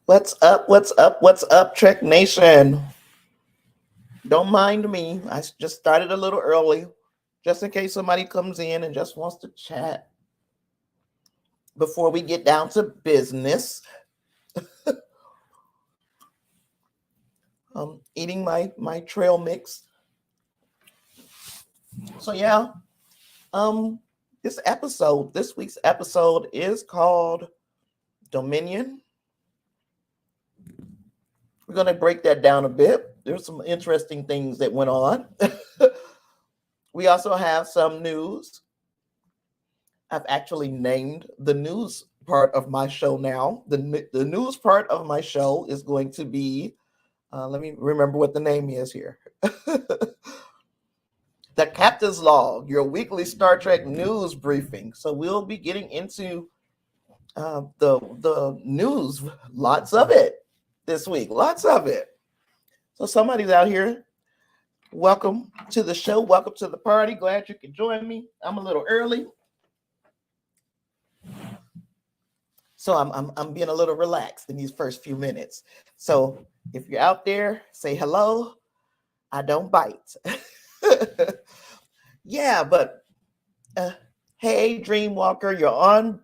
What's up? What's up? What's up, Trek Nation? Don't mind me. I just started a little early, just in case somebody comes in and just wants to chat before we get down to business. Eating my trail mix. So yeah, um, this week's episode is called Dominion. We're gonna break that down a bit. There's some interesting things that went on. We also have some news. I've actually named the news part of my show now. The news part of my show is going to be, let me remember what the name is here. The Captain's Log, your weekly Star Trek news briefing. So we'll be getting into the news, lots of it this week, lots of it. So somebody's out here. Welcome to the show. Welcome to the party. Glad you could join me. I'm a little early, so I'm being a little relaxed in these first few minutes. So if you're out there, say hello. I don't bite. Yeah, but hey, Dreamwalker, you're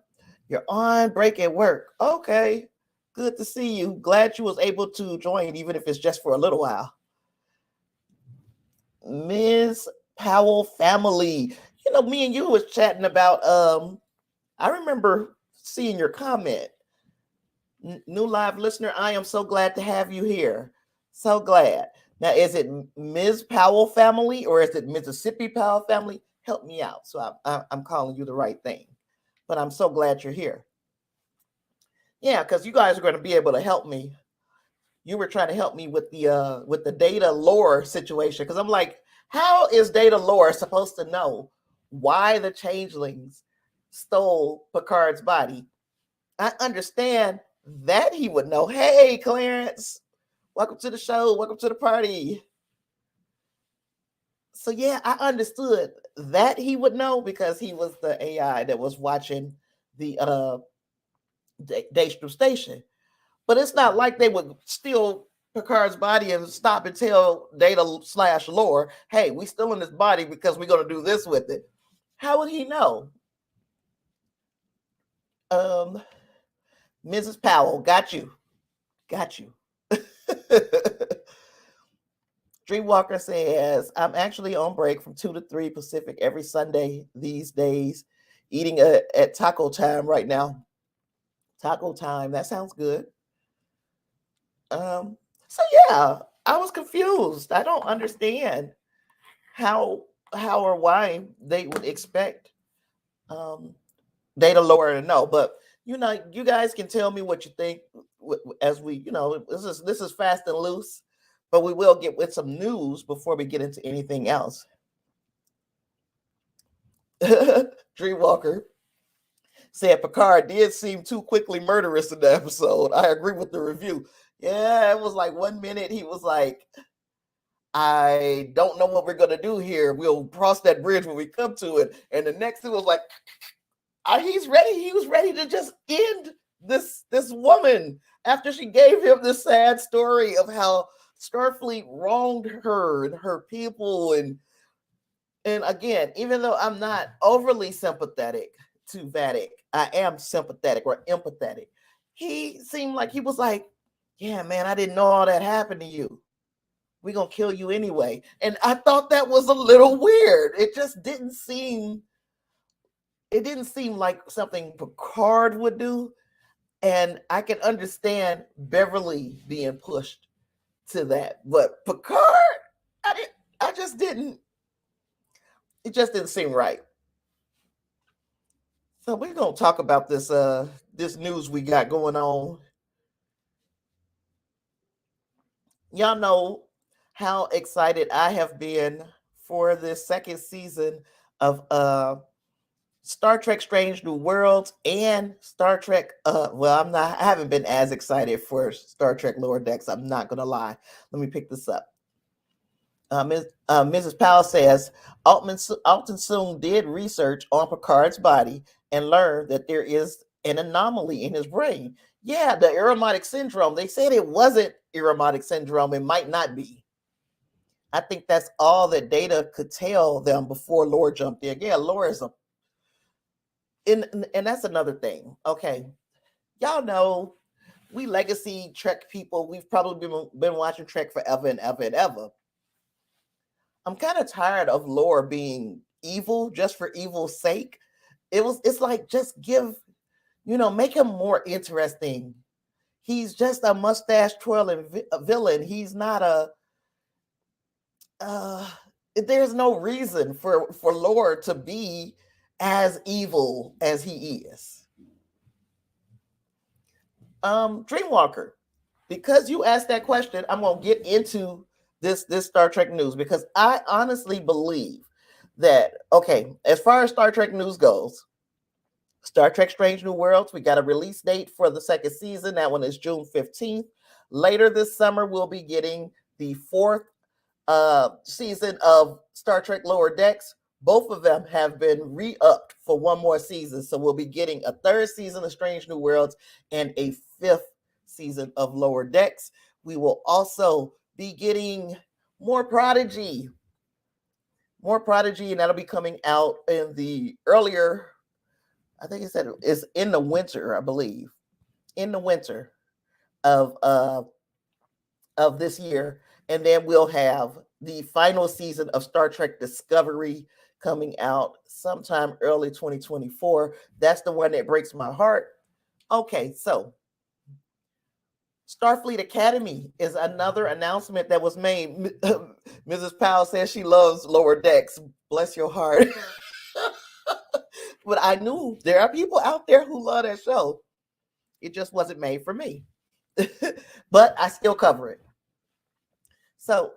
on break at work. Okay, good to see you. Glad you was able to join, even if it's just for a little while. Ms. Powell family, me and you was chatting about. I remember seeing your comment. New live listener, I am so glad to have you here. So glad. Now, is it Ms. Powell family or is it Mississippi Powell family? Help me out. So I'm calling you the right thing. But I'm so glad you're here. Yeah, because you guys are going to be able to help me. You were trying to help me with the data lore situation. Because I'm like, how is data lore supposed to know why the changelings stole Picard's body? I understand that he would know. Hey, Clarence, welcome to the show. Welcome to the party. So yeah, I understood that he would know because he was the AI that was watching the Daystrom station. But it's not like they would steal Picard's body and stop and tell Data/lore, hey, we still in this body because we're going to do this with it. How would he know? Mrs. Powell, got you. Dreamwalker says, I'm actually on break from 2 to 3 Pacific every Sunday these days, eating at taco time right now. Taco time, that sounds good. So yeah, I was confused. I don't understand how or why they would expect data lore to know. But you guys can tell me what you think as we, this is fast and loose, but we will get with some news before we get into anything else. Dreamwalker said Picard did seem too quickly murderous in the episode. I agree with the review. Yeah, it was like 1 minute he was like, I don't know what we're gonna do here. We'll cross that bridge when we come to it. And the next it was like, he's ready. He was ready to just end this woman after she gave him this sad story of how Starfleet wronged her and her people. And again, even though I'm not overly sympathetic to Vadic, I am sympathetic or empathetic. He seemed like he was like, yeah, man, I didn't know all that happened to you. We're going to kill you anyway. And I thought that was a little weird. It just didn't seem like something Picard would do. And I can understand Beverly being pushed to that. But Picard, it just didn't seem right. So we're going to talk about this news we got going on. Y'all know how excited I have been for this second season of Star Trek Strange New Worlds and Star Trek. I haven't been as excited for Star Trek Lower Decks. I'm not going to lie. Let me pick this up. Mrs. Powell says, Alton Soong did research on Picard's body and learned that there is an anomaly in his brain. Yeah, the Aromatic syndrome. They said it wasn't Aromatic syndrome. It might not be. I think that's all that Data could tell them before Lore jumped in. Yeah, Lore is and that's another thing. Okay, y'all know we legacy Trek people. We've probably been watching Trek forever and ever and ever. I'm kind of tired of Lore being evil just for evil's sake. It's like, just make him more interesting. He's just a mustache twirling villain. He's not there's no reason for Lore to be as evil as he is. Dreamwalker, because you asked that question, I'm gonna get into this Star Trek news, because I honestly believe that, okay, as far as Star Trek news goes, Star Trek Strange New Worlds, we got a release date for the second season. That one is June 15th. Later this summer, we'll be getting the fourth season of Star Trek Lower Decks. Both of them have been re-upped for one more season. So we'll be getting a third season of Strange New Worlds and a fifth season of Lower Decks. We will also be getting more Prodigy. And that'll be coming out in the earlier, I think it said it's in the winter, I believe. In the winter of this year. And then we'll have the final season of Star Trek Discovery coming out sometime early 2024. That's the one that breaks my heart. Okay, so Starfleet Academy is another announcement that was made. Mrs. Powell says she loves Lower Decks. Bless your heart. But I knew there are people out there who love that show. It just wasn't made for me. But I still cover it. So,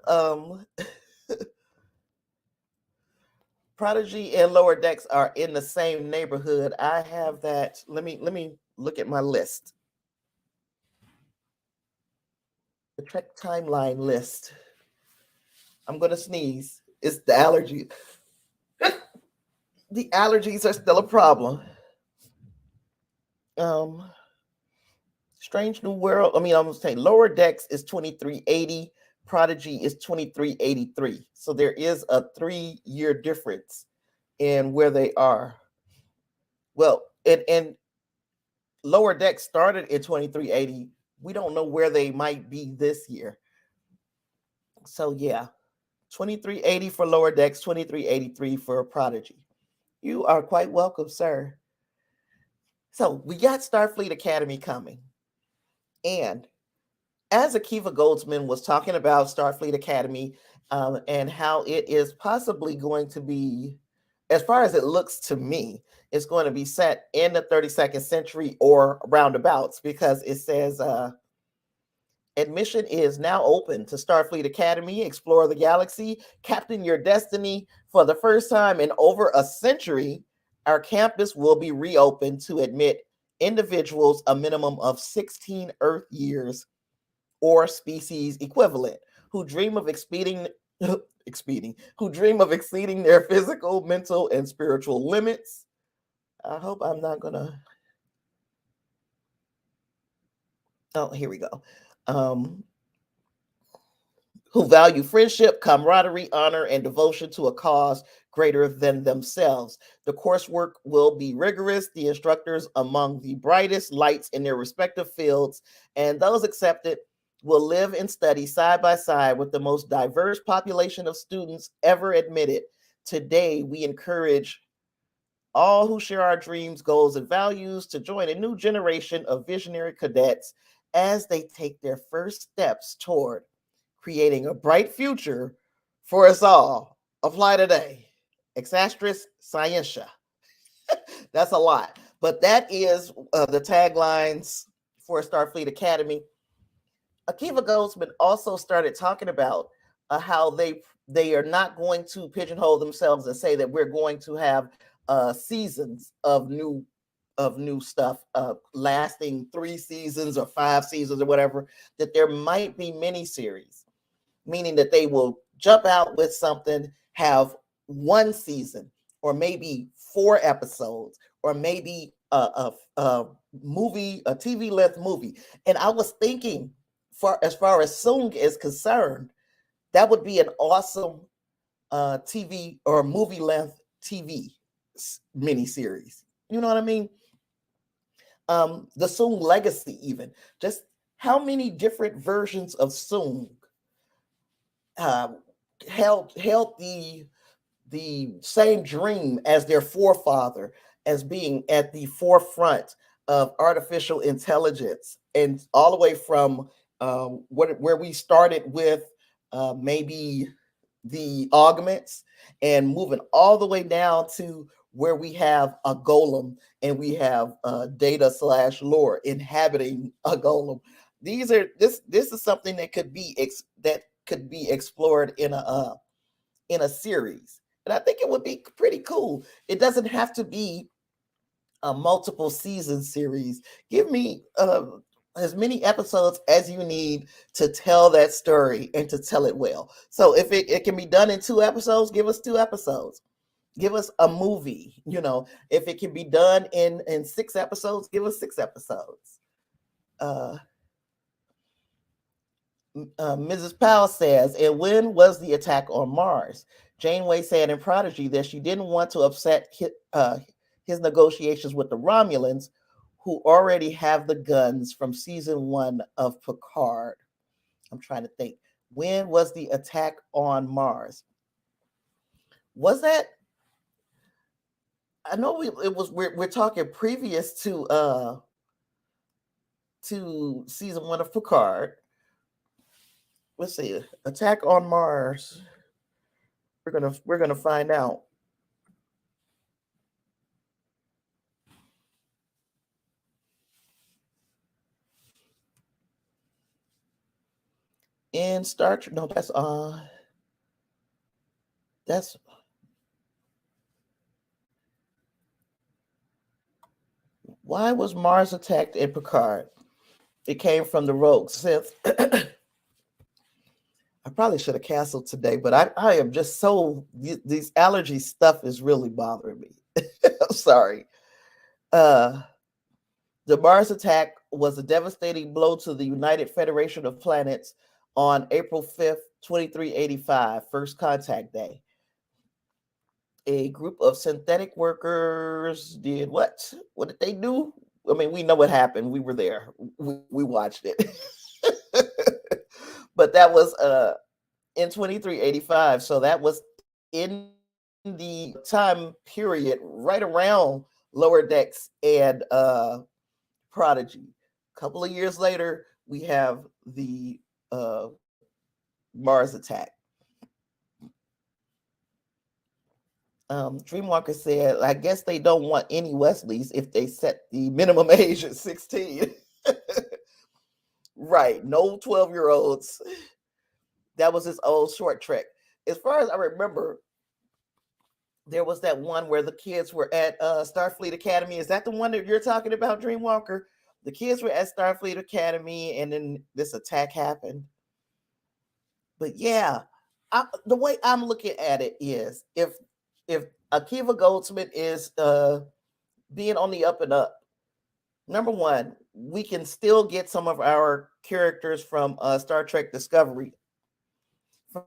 Prodigy and Lower Decks are in the same neighborhood. I have that. Let me look at my list. The Trek timeline list. I'm gonna sneeze. It's the allergy. The allergies are still a problem. Strange New World. I'm gonna say Lower Decks is 2380. Prodigy is 2383. So there is a 3-year difference in where they are. Well, and Lower Decks started in 2380. We don't know where they might be this year. So yeah, 2380 for Lower Decks, 2383 for Prodigy. You are quite welcome, sir. So we got Starfleet Academy coming. And as Akiva Goldsman was talking about Starfleet Academy and how it is possibly going to be, as far as it looks to me, it's going to be set in the 32nd century or roundabouts, because it says admission is now open to Starfleet Academy. Explore the galaxy, captain your destiny. For the first time in over a century, our campus will be reopened to admit individuals a minimum of 16 Earth years or species equivalent who dream of exceeding their physical, mental, and spiritual limits. I hope I'm not gonna. Oh, here we go. Who value friendship, camaraderie, honor, and devotion to a cause greater than themselves. The coursework will be rigorous, the instructors among the brightest lights in their respective fields, and those accepted will live and study side by side with the most diverse population of students ever admitted. Today, we encourage all who share our dreams, goals, and values to join a new generation of visionary cadets as they take their first steps toward creating a bright future for us all. Apply today. Exastris Scientia. That's a lot. But that is the taglines for Starfleet Academy. Akiva Goldsman also started talking about how they are not going to pigeonhole themselves and say that we're going to have seasons of new stuff lasting 3 seasons or 5 seasons or whatever, that there might be mini-series, meaning that they will jump out with something, have 1 season or maybe 4 episodes or maybe a movie, a TV length movie. And I was thinking, as far as Sung is concerned, that would be an awesome TV or movie length TV miniseries. You know what I mean? The Sung legacy, even just how many different versions of Sung uh, held the same dream as their forefather, as being at the forefront of artificial intelligence, and all the way from where we started with maybe the augments, and moving all the way down to where we have a golem, and we have data slash lore inhabiting a golem. This is something that could be explored in a series, and I think it would be pretty cool. It doesn't have to be a multiple season series. Give me as many episodes as you need to tell that story and to tell it well. So if it can be done in 2 episodes, give us 2 episodes. Give us a movie. If it can be done in 6 episodes, give us 6 episodes. Mrs. Powell says, and when was the attack on Mars? Janeway said in Prodigy that she didn't want to upset his negotiations with the Romulans, who already have the guns from season 1 of Picard. I'm trying to think. When was the attack on Mars? Was that? I know we're talking previous to season 1 of Picard. Let's see. Attack on Mars. We're gonna find out. In Star Trek, no, that's why was Mars attacked in Picard? It came from the rogue Sith. I probably should have canceled today, but I am just so, these allergy stuff is really bothering me. I'm sorry. The Mars attack was a devastating blow to the United Federation of Planets on April 5th, 2385, first contact day. A group of synthetic workers did what? What did they do? I mean, we know what happened. We were there. We watched it. But that was in 2385. So that was in the time period right around Lower Decks and Prodigy. A couple of years later, we have the Mars attack. Dreamwalker said, I guess they don't want any Wesleys if they set the minimum age at 16. Right. No 12-year-olds. That was his old short trek. As far as I remember, there was that one where the kids were at Starfleet Academy. Is that the one that you're talking about, Dreamwalker? The kids were at Starfleet Academy, and then this attack happened. But yeah, the way I'm looking at it is, if Akiva Goldsmith is being on the up and up, number one, we can still get some of our characters from Star Trek Discovery in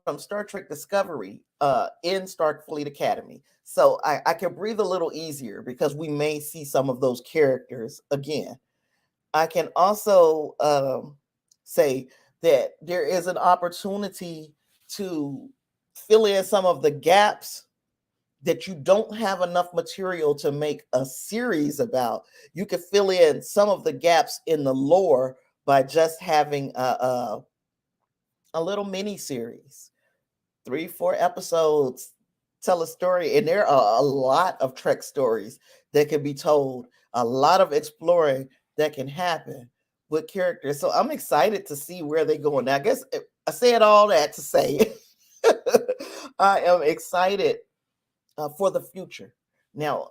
Starfleet Academy. So I can breathe a little easier because we may see some of those characters again. I can also say that there is an opportunity to fill in some of the gaps that you don't have enough material to make a series about. You could fill in some of the gaps in the lore by just having a little mini series, 3-4 episodes, tell a story. And there are a lot of Trek stories that can be told, a lot of exploring that can happen with characters. So I'm excited to see where they're going. Now, I guess I said all that to say I am excited for the future. Now,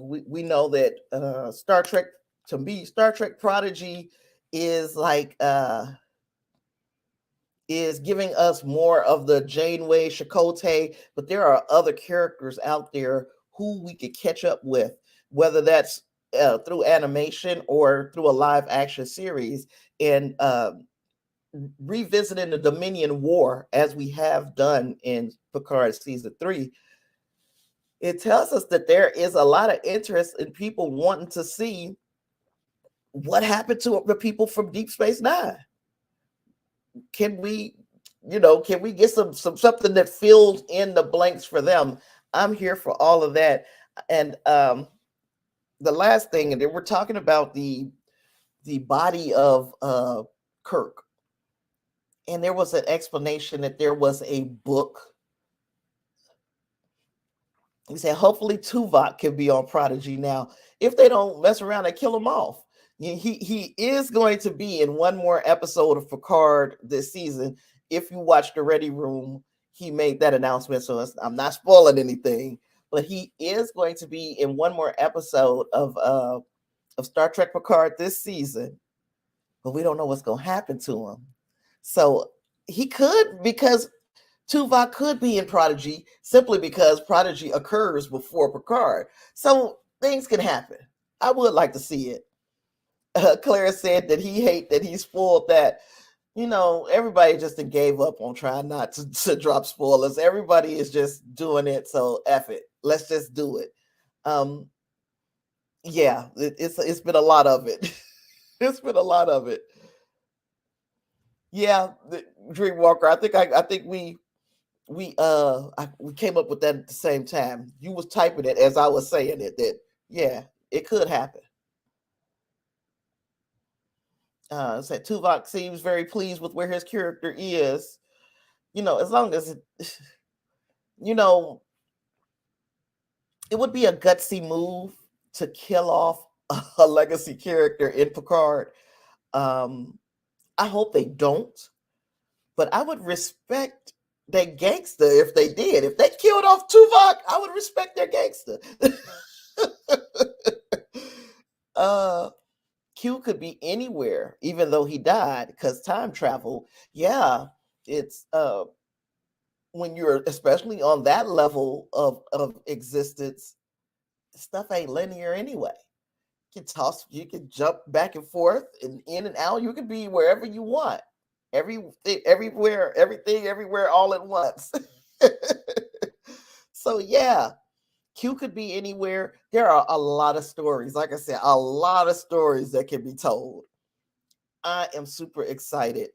we know that Star Trek, to me, Star Trek Prodigy is like is giving us more of the Janeway, Chakotay, but there are other characters out there who we could catch up with whether that's through animation or through a live action series, and revisiting the Dominion War as we have done in Picard season 3, it tells us that there is a lot of interest in people wanting to see what happened to the people from Deep Space Nine. Can we, can we get some something that fills in the blanks for them? I'm here for all of that. And the last thing, and then we're talking about the body of Kirk, and there was an explanation that there was a book. We said hopefully Tuvok can be on Prodigy now. If they don't mess around and kill him off, he is going to be in one more episode of Picard this season. If you watch the Ready Room, he made that announcement, so I'm not spoiling anything. But he is going to be in one more episode of Star Trek Picard this season, but we don't know what's going to happen to him. So he could, because Tuvok could be in Prodigy simply because Prodigy occurs before Picard. So things can happen. I would like to see it. Clara said that he hate that he spoiled that. Everybody just gave up on trying not to drop spoilers. Everybody is just doing it, so F it. Let's just do it. Yeah, it's been a lot of it. It's been a lot of it. Yeah, Dreamwalker. I think we came up with that at the same time. You was typing it as I was saying it. That yeah, it could happen. Said Tuvok seems very pleased with where his character is. As long as it would be a gutsy move to kill off a legacy character in Picard. I hope they don't, but I would respect their gangster if they did. If they killed off Tuvok, I would respect their gangster. Q could be anywhere, even though he died, because time travel, yeah, it's when you're especially on that level of existence, stuff ain't linear anyway. You can jump back and forth and in and out. You can be wherever you want. Everywhere, everything, everywhere, all at once. So yeah, Q could be anywhere. There are a lot of stories. Like I said, a lot of stories that can be told. I am super excited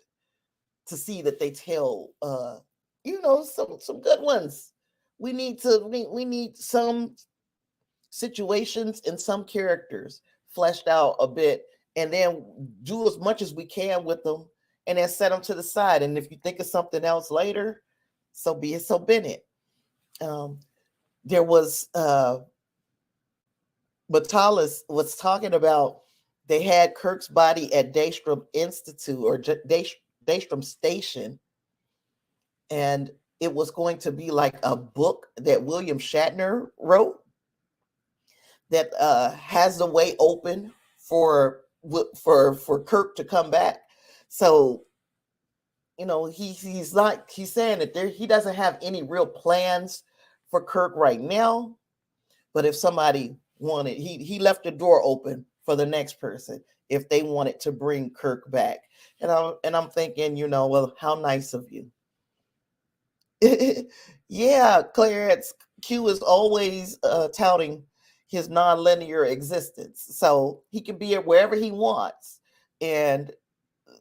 to see that they tell some good ones. We need some situations and some characters fleshed out a bit, and then do as much as we can with them, and then set them to the side. And if you think of something else later, so be it. So Bennett. There was Matalis was talking about they had Kirk's body at Daystrom Institute or Daystrom Station, and it was going to be like a book that William Shatner wrote that has the way open for Kirk to come back. So he's saying that he doesn't have any real plans for Kirk right now, but if somebody wanted, he left the door open for the next person if they wanted to bring Kirk back. And I'm thinking, well, how nice of you. Yeah, Clarence, Q is always touting his non-linear existence, so he can be wherever he wants, and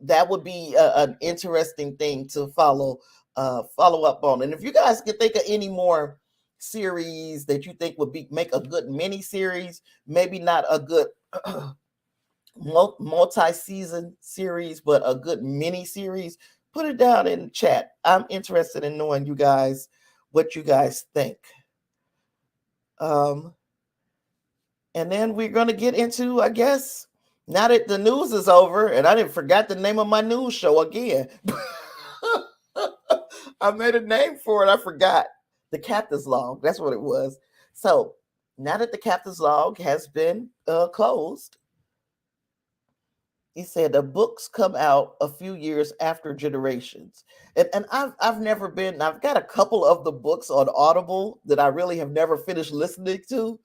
that would be an interesting thing to follow up on. And if you guys can think of any more series that you think would make a good mini series, maybe not a good multi-season series, but a good mini series, put it down in the chat. I'm interested in knowing what you guys think. And then we're going to get into, I guess, now that the news is over, and I didn't forget the name of my news show again. I made a name for it. I forgot. The Captain's Log. That's what it was. So now that the Captain's Log has been closed, he said the books come out a few years after Generations. And I've got a couple of the books on Audible that I really have never finished listening to.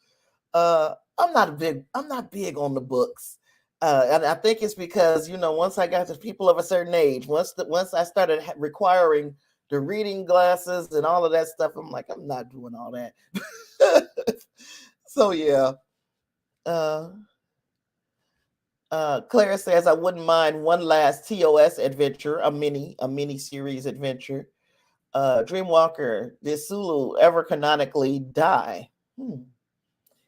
I'm not big on the books. And I think it's because, once I got to people of a certain age, once I started requiring the reading glasses and all of that stuff, I'm like, I'm not doing all that. So yeah. Claire says, I wouldn't mind one last TOS adventure, a mini series adventure. Dreamwalker, did Sulu ever canonically die?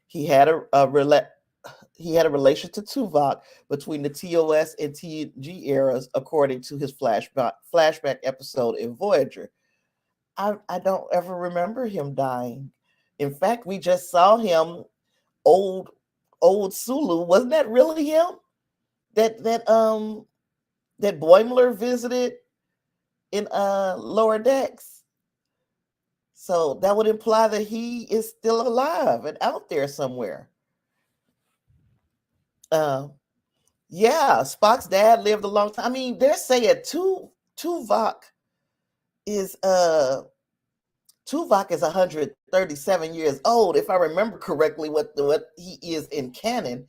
He had a relation to Tuvok between the TOS and TNG eras, according to his flashback episode in Voyager. I don't ever remember him dying. In fact, we just saw him, old Sulu. Wasn't that really him? That Boimler visited in lower decks. So that would imply that he is still alive and out there somewhere. Yeah, Spock's dad lived a long time. I mean, they're saying Tuvok is 137 years old. If I remember correctly, what he is in canon,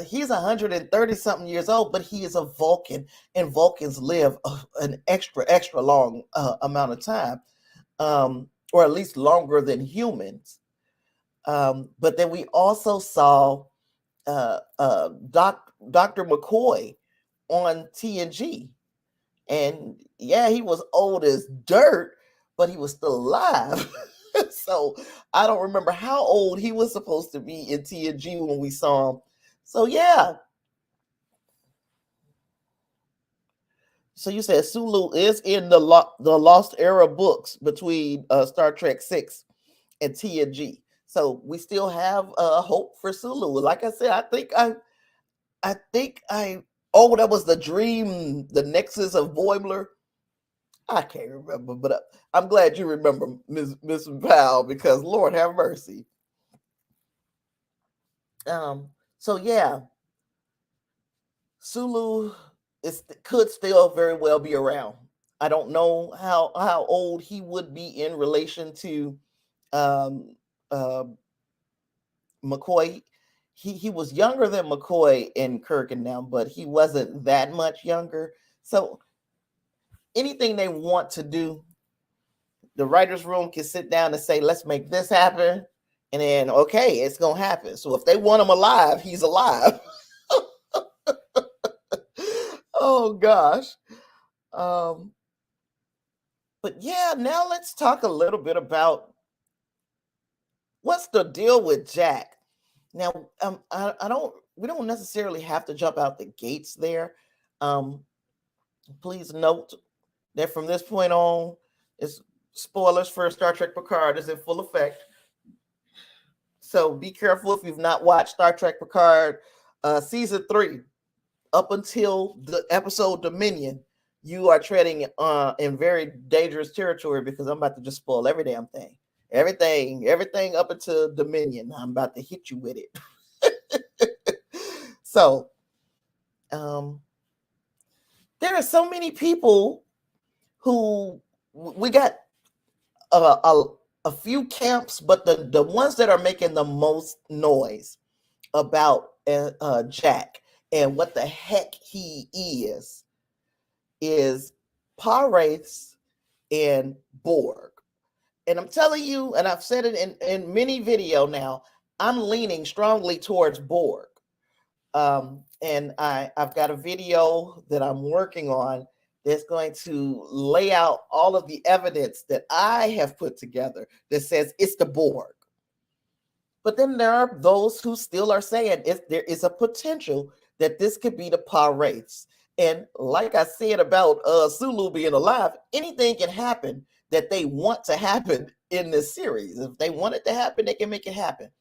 he's 130 something years old, but he is a Vulcan, and Vulcans live an extra long amount of time, or at least longer than humans. But then we also saw Dr. McCoy on TNG, and yeah, he was old as dirt, but he was still alive. So I don't remember how old he was supposed to be in TNG when we saw him. So yeah. So you said Sulu is in the Lost Era books between Star Trek 6 and TNG. So we still have hope for Sulu. Like I said, I think that was the dream, the Nexus of Boimler. I can't remember, but I'm glad you remember, Miss Powell, because Lord have mercy. So yeah, Sulu could still very well be around. I don't know how old he would be in relation to McCoy. He was younger than McCoy and Kirk and them, but he wasn't that much younger. So anything they want to do, the writer's room can sit down and say, let's make this happen. And then, okay, it's going to happen. So if they want him alive, he's alive. Oh, gosh. But yeah, now let's talk a little bit about what's the deal with Jack. Now, we don't necessarily have to jump out the gates there. Please note that from this point on, it's spoilers for Star Trek Picard is in full effect. So be careful if you've not watched Star Trek Picard season 3 up until the episode Dominion. You are treading in very dangerous territory, because I'm about to just spoil every damn thing. Everything up until Dominion. I'm about to hit you with it. So, there are so many people who we got a few camps, but the ones that are making the most noise about Jack and what the heck he is Pirates and Borg. And I'm telling you, and I've said it in many video now, I'm leaning strongly towards Borg. And I've got a video that I'm working on that's going to lay out all of the evidence that I have put together that says it's the Borg. But then there are those who still are saying there is a potential that this could be the Pirates. And like I said about Sulu being alive, anything can happen that they want to happen in this series. If they want it to happen, they can make it happen.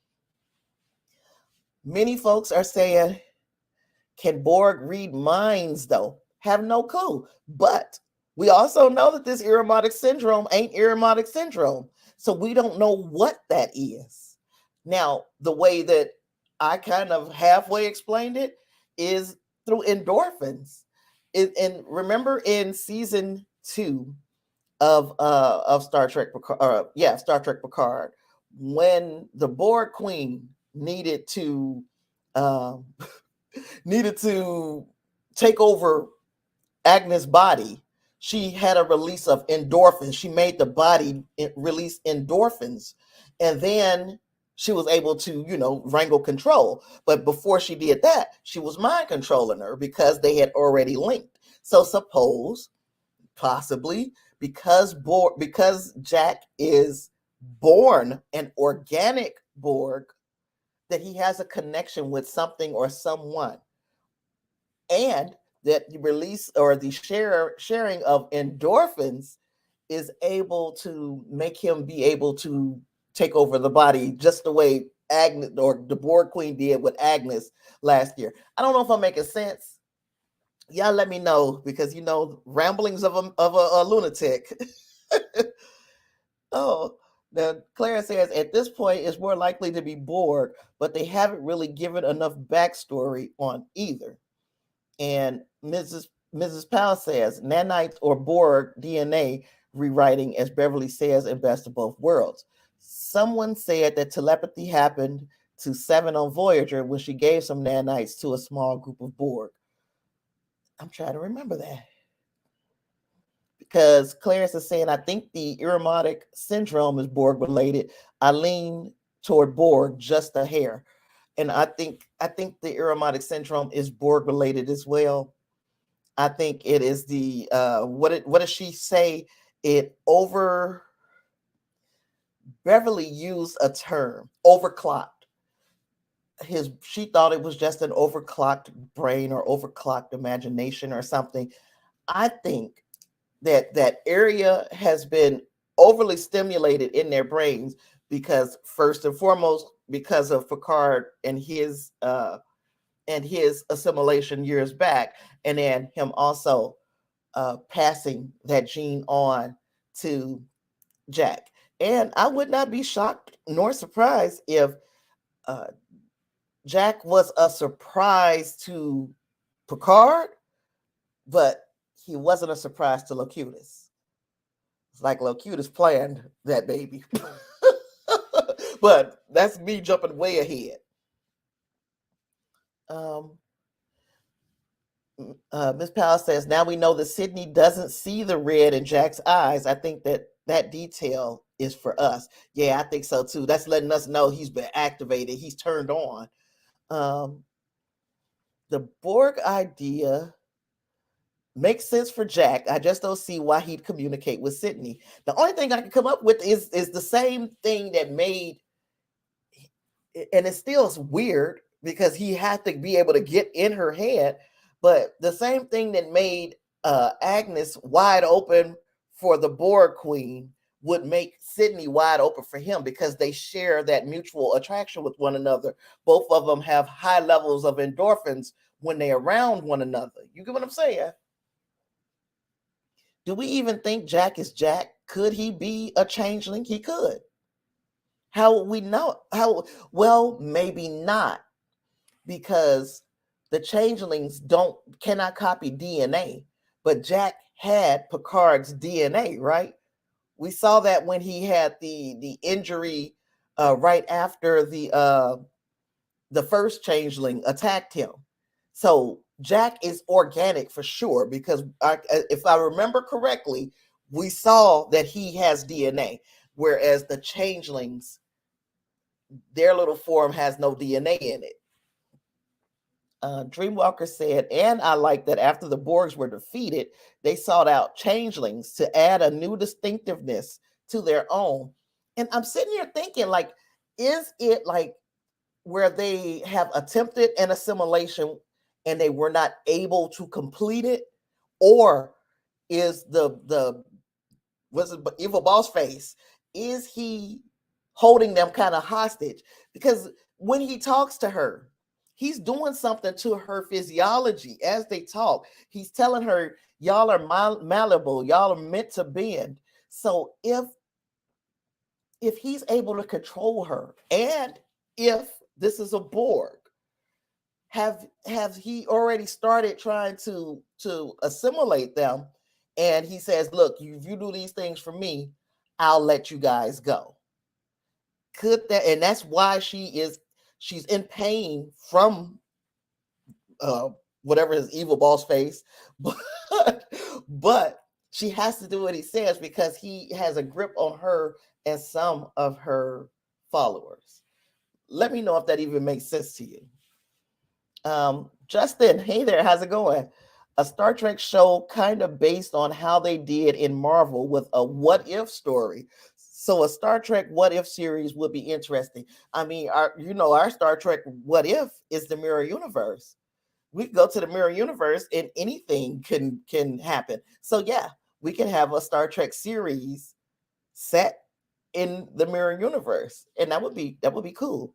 Many folks are saying, can Borg read minds, though? Have no clue. But we also know that this Ironic syndrome ain't Ironic syndrome. So we don't know what that is. Now, the way that I kind of halfway explained it is through endorphins. And remember in season 2 of Star Trek Picard, Star Trek Picard, when the Borg Queen needed to um, needed to take over Agnes' body, she had a release of endorphins. She made the body release endorphins, and then she was able to, wrangle control. But before she did that, she was mind controlling her because they had already linked. So suppose, possibly, because Jack is born an organic Borg, that he has a connection with something or someone, and that the release or the sharing of endorphins is able to make him be able to take over the body, just the way Agnes or the Borg Queen did with Agnes last year. I don't know if I'm making sense. Y'all let me know, because ramblings of a lunatic. Oh, the Clara says at this point it's more likely to be Borg, but they haven't really given enough backstory on either. And Mrs. Powell says nanites or Borg DNA rewriting, as Beverly says in Best of Both Worlds. Someone said that telepathy happened to Seven on Voyager when she gave some nanites to a small group of Borg. I'm trying to remember that. Because Clarence is saying, I think the Ironic syndrome is Borg related. I lean toward Borg just a hair. And I think the Ironic syndrome is Borg related as well. I think it is the what does she say? Beverly used a term, overclocked. She thought it was just an overclocked brain or overclocked imagination or something. I think that area has been overly stimulated in their brains, because first and foremost, because of Picard and his assimilation years back, and then him also passing that gene on to Jack. And I would not be shocked nor surprised if Jack was a surprise to Picard, but he wasn't a surprise to Locutus. It's like Locutus planned that baby. But that's me jumping way ahead. Ms. Powell says, now we know that Sydney doesn't see the red in Jack's eyes. I think that detail is for us. Yeah, I think so too. That's letting us know he's been activated. He's turned on. The Borg idea makes sense for Jack. I just don't see why he'd communicate with Sydney. The only thing I can come up with is the same thing that made, and it still is weird because he had to be able to get in her head, but the same thing that made Agnes wide open for the Borg Queen would make Sydney wide open for him, because they share that mutual attraction with one another. Both of them have high levels of endorphins when they're around one another. You get what I'm saying? Do we even think Jack is Jack? Could he be a changeling? He could. How would we know? Well, maybe not, because the changelings cannot copy DNA, but Jack had Picard's DNA, right? We saw that when he had the injury right after the first changeling attacked him. So Jack is organic for sure, because if I remember correctly, we saw that he has DNA, whereas the changelings, their little form has no DNA in it. Dreamwalker said, and I like that after the Borgs were defeated, they sought out changelings to add a new distinctiveness to their own. And I'm sitting here thinking, like, is it like where they have attempted an assimilation and they were not able to complete it? Or is the evil boss face, is he holding them kind of hostage? Because when he talks to her, he's doing something to her physiology as they talk. He's telling her, y'all are malleable, y'all are meant to bend. So if he's able to control her, and if this is a Borg, have he already started trying to assimilate them? And he says, look, if you do these things for me, I'll let you guys go. Could that, and that's why she is she's in pain from whatever his evil boss face, but she has to do what he says because he has a grip on her and some of her followers. Let me know if that even makes sense to you. Justin, hey there, how's it going? A Star Trek show kind of based on how they did in Marvel with a what if story. So a Star Trek what if series would be interesting. I mean, our Star Trek what if is the mirror universe. We go to the mirror universe and anything can happen. So yeah, we can have a Star Trek series set in the mirror universe, and that would be cool.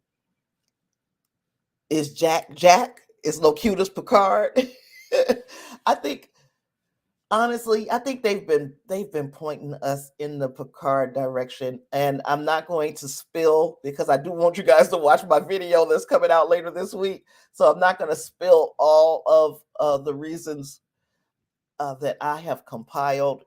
Is Jack? Is Locutus Picard? I think honestly, I think they've been pointing us in the Picard direction, and I'm not going to spill because I do want you guys to watch my video that's coming out later this week. So I'm not going to spill all of the reasons that I have compiled.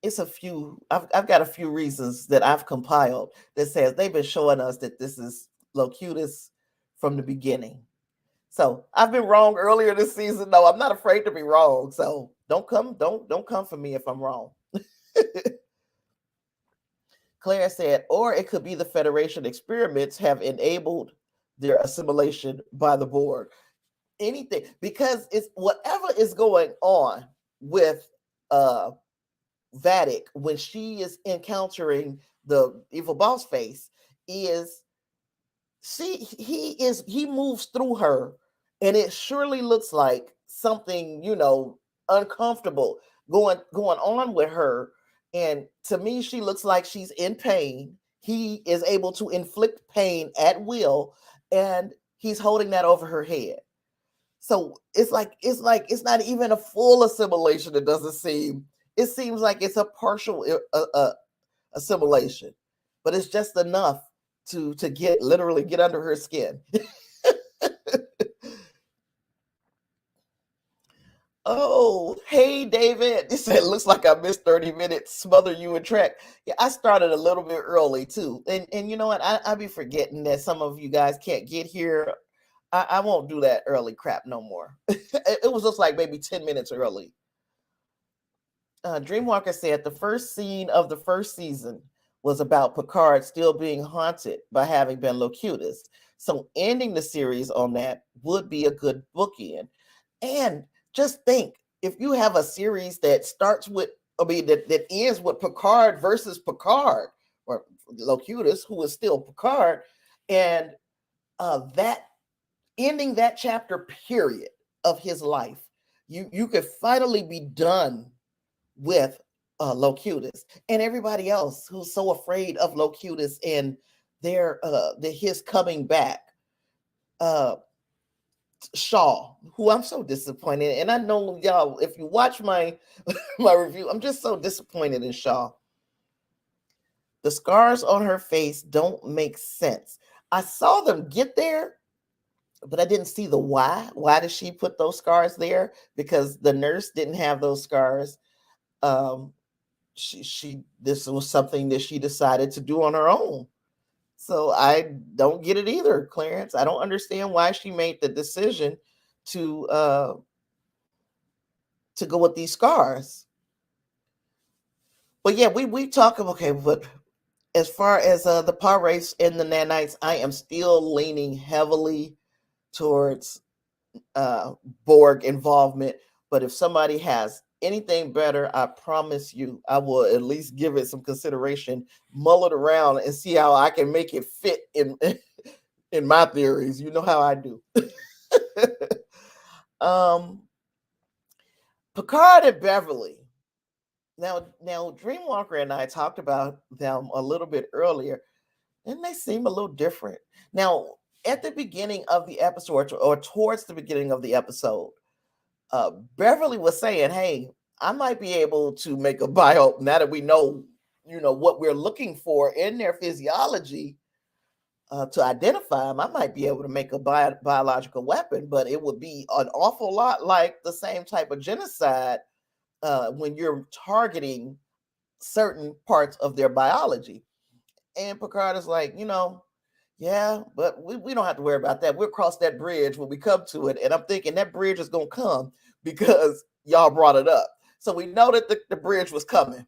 It's a few. I've got a few reasons that I've compiled that says they've been showing us that this is Locutus from the beginning. So I've been wrong earlier this season. No, I'm not afraid to be wrong. So don't come for me if I'm wrong. Claire said, or it could be the Federation experiments have enabled their assimilation by the Borg. Anything, because it's whatever is going on with Vadic when she is encountering the evil boss face is he moves through her, and it surely looks like something uncomfortable going on with her. And to me, she looks like she's in pain. He is able to inflict pain at will, and he's holding that over her head. So it's not even a full assimilation. It doesn't seem. It seems like it's a partial assimilation, but it's just enough to literally get under her skin. Oh, hey, David. He said, looks like I missed 30 minutes. Smother you in track. Yeah, I started a little bit early too. And you know what? I be forgetting that some of you guys can't get here. I won't do that early crap no more. It was just like maybe 10 minutes early. Dreamwalker said the first scene of the first season was about Picard still being haunted by having been Locutus. So ending the series on that would be a good bookend. And just think, if you have a series that starts with, that ends with Picard versus Picard, or Locutus, who is still Picard, and that ending that chapter period of his life, you could finally be done with Locutus and everybody else who's so afraid of Locutus and his coming back. Shaw, who I'm so disappointed, and I know y'all, if you watch my review, I'm just so disappointed in Shaw. The scars on her face don't make sense. I saw them get there, but I didn't see the why. Why did she put those scars there? Because the nurse didn't have those scars. This was something that she decided to do on her own. So I don't get it either, Clarence. I don't understand why she made the decision to go with these scars. But yeah, we talk about, okay, but as far as the power race and the nanites, I am still leaning heavily towards Borg involvement. But if somebody has anything better, I promise you, I will at least give it some consideration, mull it around, and see how I can make it fit in in my theories. You know how I do. Picard and Beverly. Now, Dreamwalker and I talked about them a little bit earlier, and they seem a little different. Now, at the beginning of the episode, or towards the beginning of the episode, Beverly was saying, hey, I might be able to make a bio, now that we know, what we're looking for in their physiology to identify them, I might be able to make a biological weapon, but it would be an awful lot like the same type of genocide when you're targeting certain parts of their biology. And Picard is like, Yeah, but we don't have to worry about that. We'll cross that bridge when we come to it. And I'm thinking that bridge is going to come because y'all brought it up. So we know that the bridge was coming.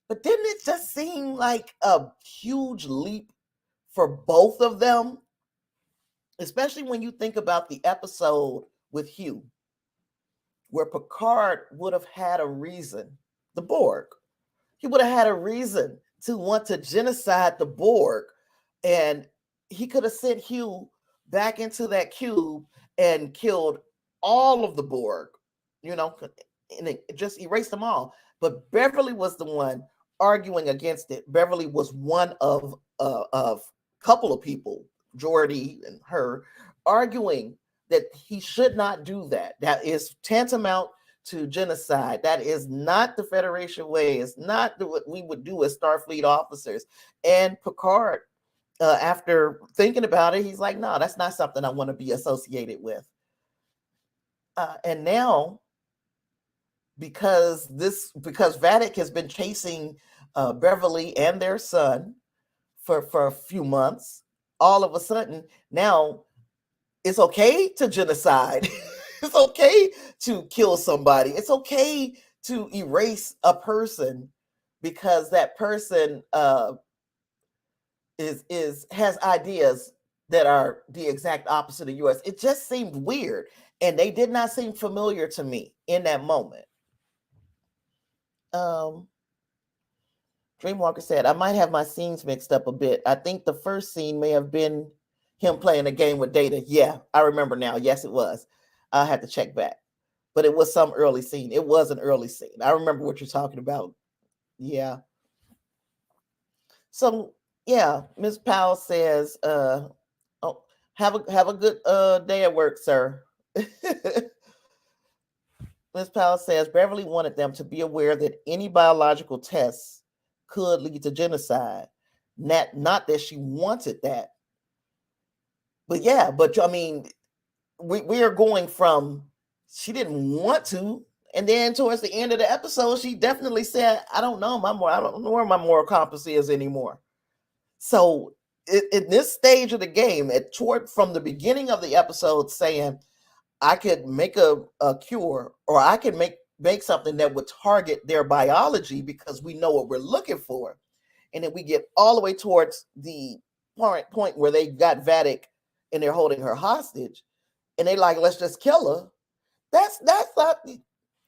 But didn't it just seem like a huge leap for both of them? Especially when you think about the episode with Hugh, where Picard would have had a reason, the Borg, he would have had a reason to want to genocide the Borg. And he could have sent Hugh back into that cube and killed all of the Borg, you know, and it just erased them all. But Beverly was the one arguing against it. Beverly was one of a couple of people, Geordi and her, arguing that he should not do that. That is tantamount to genocide. That is not the Federation way. It's not what we would do as Starfleet officers. And Picard, after thinking about it, he's like, no, that's not something I want to be associated with. And now, because Vadic has been chasing Beverly and their son for a few months, all of a sudden now it's okay to genocide. It's okay to kill somebody. It's okay to erase a person because that person has ideas that are the exact opposite of yours. It just seemed weird, and they did not seem familiar to me in that moment. Dreamwalker said, I might have my scenes mixed up a bit. I think the first scene may have been him playing a game with Data. Yeah, I remember now. Yes, it was. I had to check back. But it was some early scene. It was an early scene. I remember what you're talking about. Yeah. So, yeah, Ms. Powell says, oh, have a good day at work, sir. Ms. Powell says, Beverly wanted them to be aware that any biological tests could lead to genocide. Not that she wanted that. But yeah, but I mean, we are going from she didn't want to, and then towards the end of the episode, she definitely said, I don't know where my moral compass is anymore. So in this stage of the game, from the beginning of the episode saying, I could make a cure, or I could make something that would target their biology because we know what we're looking for. And then we get all the way towards the point where they got Vadic and they're holding her hostage. And they like, let's just kill her. That's not,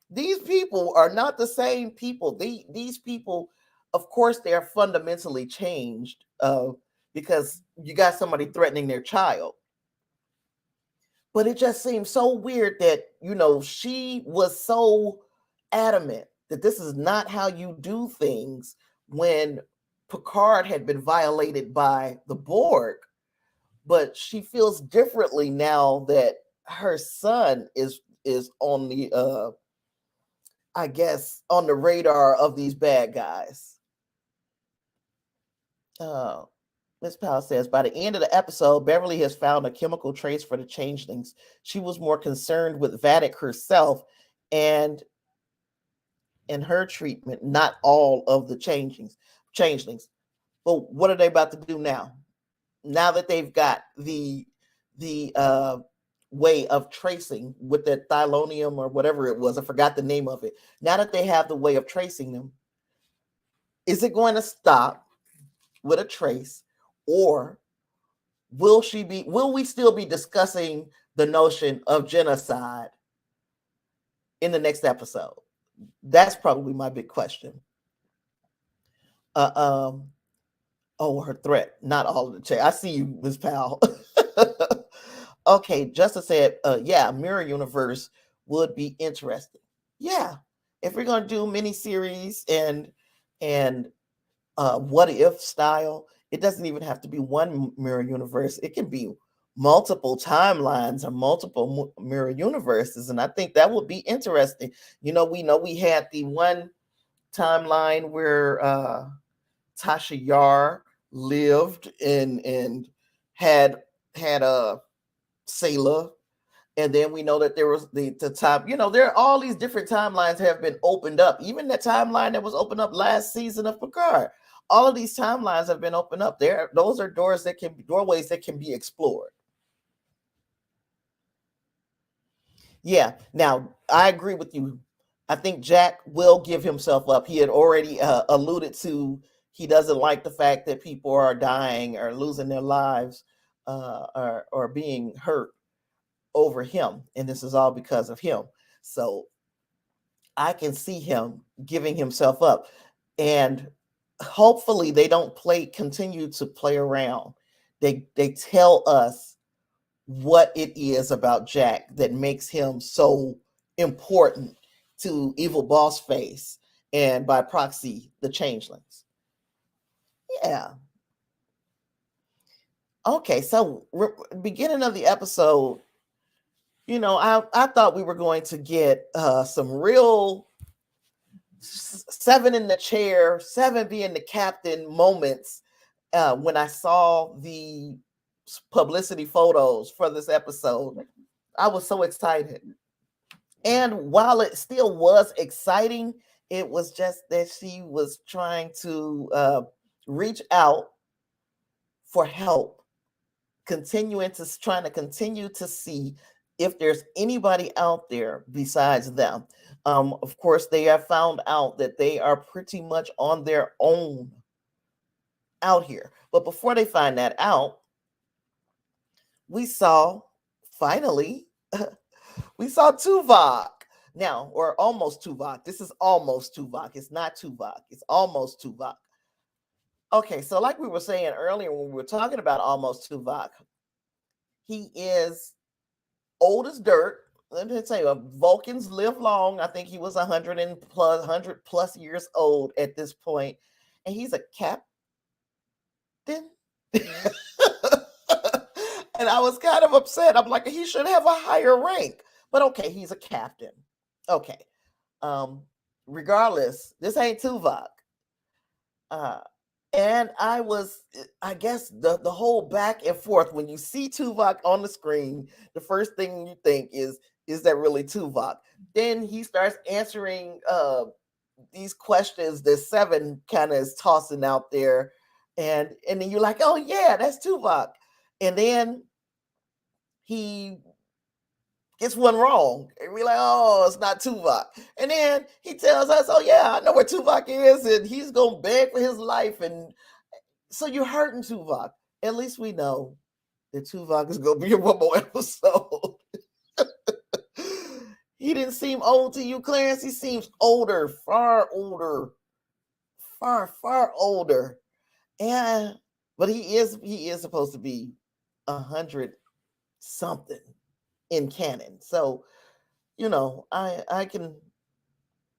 these people are not the same people. These people, of course, they are fundamentally changed because you got somebody threatening their child. But it just seems so weird that, she was so adamant that this is not how you do things when Picard had been violated by the Borg. But she feels differently now that her son is on the I guess on the radar of these bad guys. Miss Powell says, by the end of the episode, Beverly has found a chemical trace for the changelings. She was more concerned with Vadic herself and her treatment, not all of the changelings. But what are they about to do now? Now that they've got the way of tracing with the thelonium or whatever it was, I forgot the name of it. Now that they have the way of tracing them, is it going to stop with a trace, or will we still be discussing the notion of genocide in the next episode? That's probably my big question. Oh, her threat, not all of the chat. I see you, Ms. Powell. Okay, Justice said, yeah, mirror universe would be interesting. Yeah, if we're going to do miniseries and what if style, it doesn't even have to be one mirror universe. It can be multiple timelines or multiple mirror universes, and I think that would be interesting. We know we had the one timeline where Tasha Yar lived and had a Sailor, and then we know that there was the time. There are all these different timelines have been opened up. Even the timeline that was opened up last season of Picard, all of these timelines have been opened up. Those are doorways that can be explored. Yeah. Now, I agree with you. I think Jack will give himself up. He had already alluded to he doesn't like the fact that people are dying or losing their lives or being hurt over him. And this is all because of him. So I can see him giving himself up. And hopefully they don't continue to play around. They tell us what it is about Jack that makes him so important to Evil Boss Face and by proxy the Changelings. Yeah. Okay, so beginning of the episode, I thought we were going to get some real Seven in the chair, Seven being the captain moments when I saw the publicity photos for this episode. I was so excited. And while it still was exciting, it was just that she was trying to reach out for help, trying to continue to see if there's anybody out there besides them. Of course, they have found out that they are pretty much on their own out here. But before they find that out, we saw finally, we saw Tuvok now, or almost Tuvok. This is almost Tuvok. It's not Tuvok. It's almost Tuvok. Okay, so like we were saying earlier when we were talking about almost Tuvok, he is old as dirt. Let me tell you, Vulcans live long. I think he was 100 plus years old at this point, and he's a captain. And I was kind of upset. I'm like, he should have a higher rank, but okay, he's a captain. Okay. Regardless, this ain't Tuvok. And I guess the whole back and forth, when you see Tuvok on the screen, the first thing you think is that really Tuvok? Then he starts answering these questions that Seven kind of is tossing out there. And then you're like, oh yeah, that's Tuvok. And then he gets one wrong. And we're like, oh, it's not Tuvok. And then he tells us, oh yeah, I know where Tuvok is, and he's gonna beg for his life. And so you're hurting Tuvok. At least we know that Tuvok is gonna be in one more episode. He didn't seem old to you, Clarence. He seems older, far older. Far older. And but he is supposed to be 100 something in canon. So, I can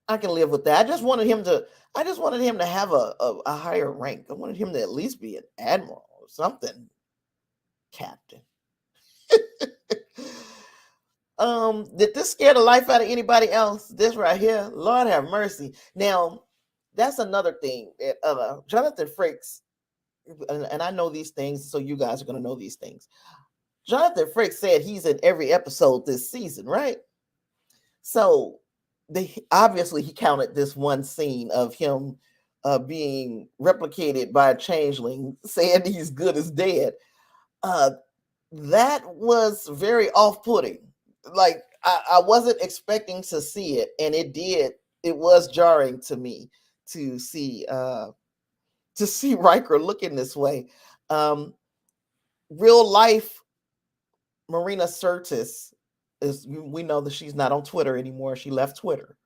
live with that. I just wanted him to have a higher rank. I wanted him to at least be an admiral or something. Captain. Did this scare the life out of anybody else? This right here, Lord have mercy. Now, that's another thing. Jonathan Frakes, and I know these things, so you guys are going to know these things. Jonathan Frakes said he's in every episode this season, right? So obviously he counted this one scene of him being replicated by a changeling, saying he's good as dead. That was very off-putting. Like I wasn't expecting to see it, and it was jarring to me to see Riker looking this way. Real life Marina Sirtis we know that she's not on Twitter anymore. She left Twitter,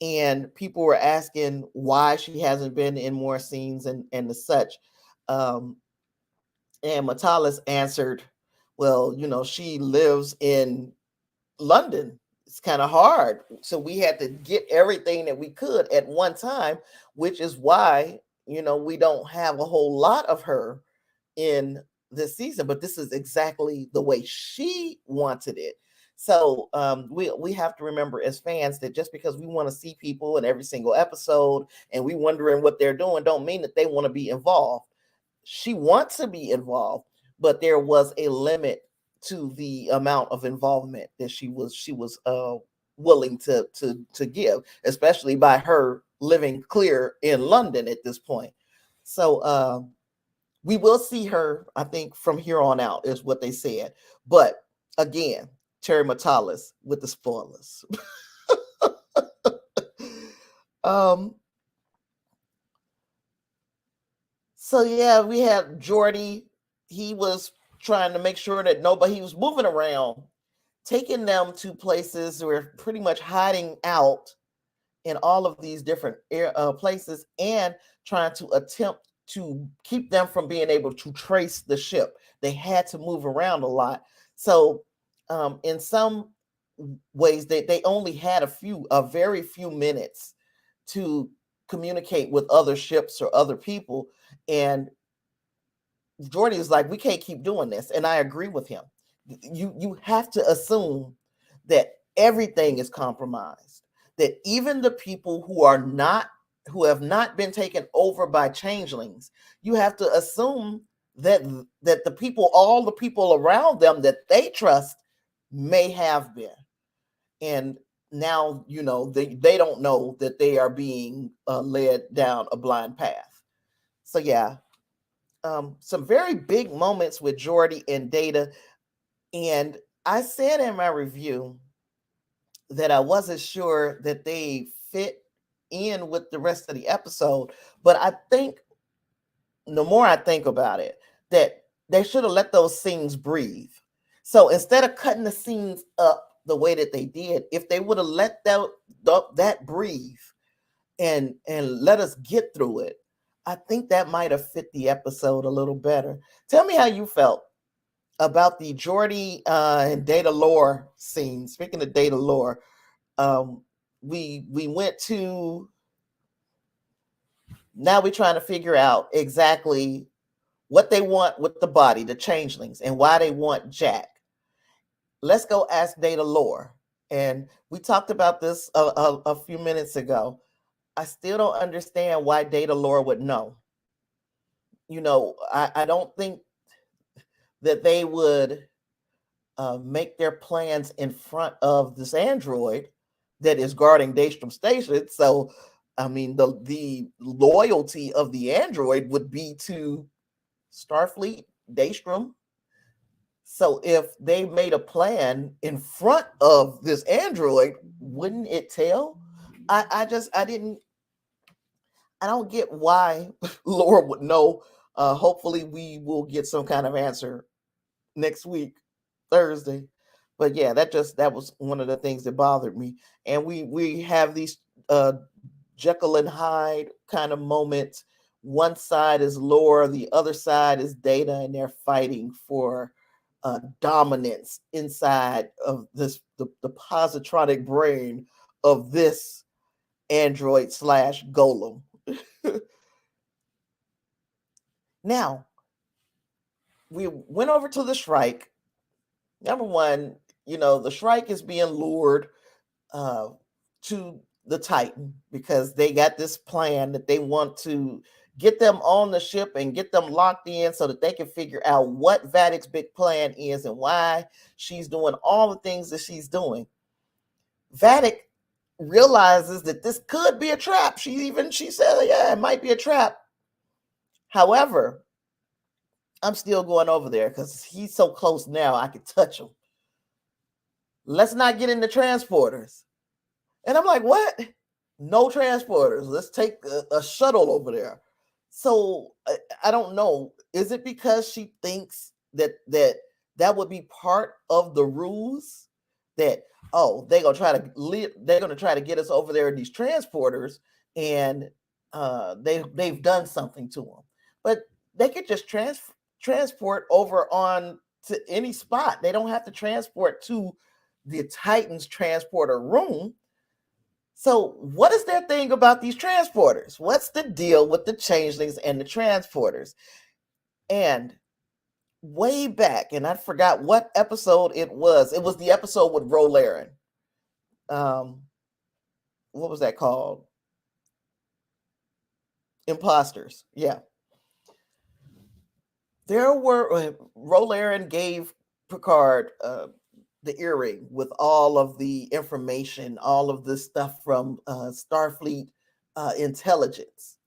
and people were asking why she hasn't been in more scenes and the such. And Matalis answered, well, she lives in London. It's kind of hard. So we had to get everything that we could at one time, which is why, we don't have a whole lot of her in this season, but this is exactly the way she wanted it. So we have to remember as fans that just because we want to see people in every single episode and we wondering what they're doing, don't mean that they want to be involved. She wants to be involved, but there was a limit to the amount of involvement that she was willing to give, especially by her living clear in London at this point. So we will see her, I think, from here on out, is what they said. But again, Terry Matalas with the spoilers. um, so yeah, we had Geordi. He was trying to make sure that he was moving around, taking them to places where pretty much hiding out in all of these different places and trying to attempt to keep them from being able to trace the ship. They had to move around a lot. So in some ways, they only had a very few minutes to communicate with other ships or other people. And Geordi is like, we can't keep doing this. And I agree with him. You have to assume that everything is compromised, that even the people who have not been taken over by changelings, you have to assume that all the people around them that they trust may have been. And now, they don't know that they are being led down a blind path. So yeah, some very big moments with Geordi and Data. And I said in my review that I wasn't sure that they fit in with the rest of the episode, but I think the more I think about it, that they should have let those scenes breathe. So instead of cutting the scenes up the way that they did, if they would have let that breathe and let us get through it, I think that might have fit the episode a little better. Tell me how you felt about the Geordi and Data lore scene. Speaking of Data lore, we went to, now we're trying to figure out exactly what they want with the body, the changelings, and why they want Jack. Let's go ask Data lore. And we talked about this a few minutes ago. I still don't understand why Data lore would know. I don't think that they would make their plans in front of this android that is guarding Daystrom Station. So, I mean, the loyalty of the android would be to Starfleet, Daystrom. So if they made a plan in front of this android, wouldn't it tell? I don't get why Laura would know. Hopefully we will get some kind of answer next week, Thursday. But yeah, that was one of the things that bothered me. And we have these Jekyll and Hyde kind of moments. One side is Laura, the other side is Data, and they're fighting for dominance inside of the positronic brain of this android / golem. Now, we went over to the Shrike. Number one, the Shrike is being lured to the Titan because they got this plan that they want to get them on the ship and get them locked in so that they can figure out what Vadic's big plan is and why she's doing all the things that she's doing. Vadic realizes that this could be a trap. She said, yeah, it might be a trap. However, I'm still going over there because he's so close now, I can touch him. Let's not get into transporters. And I'm like, what? No transporters. Let's take a shuttle over there. So I don't know. Is it because she thinks that would be part of the ruse? That they're gonna try to get us over there in these transporters, and they've done something to them. But they could just transport over on to any spot. They don't have to transport to the Titan's transporter room. So what is their thing about these transporters? What's the deal with the changelings and the transporters? And way back, and I forgot what episode it was. It was the episode with Rolaren. What was that called? Imposters. Yeah. There were Rolaren gave Picard the earring with all of the information, all of this stuff from Starfleet intelligence.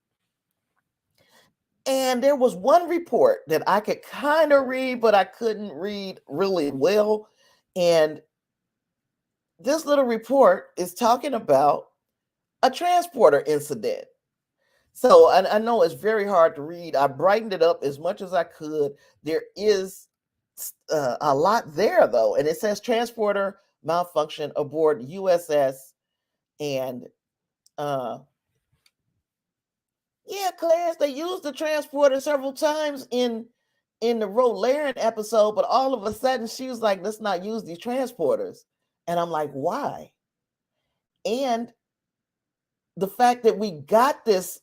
And there was one report that I could kind of read, but I couldn't read really well. And this little report is talking about a transporter incident. So I know it's very hard to read. I brightened it up as much as I could. There is a lot there, though. And it says transporter malfunction aboard USS. And yeah, Clarence, they used the transporter several times in the Rolarian episode, but all of a sudden she was like, let's not use these transporters. And I'm like, why? And the fact that we got this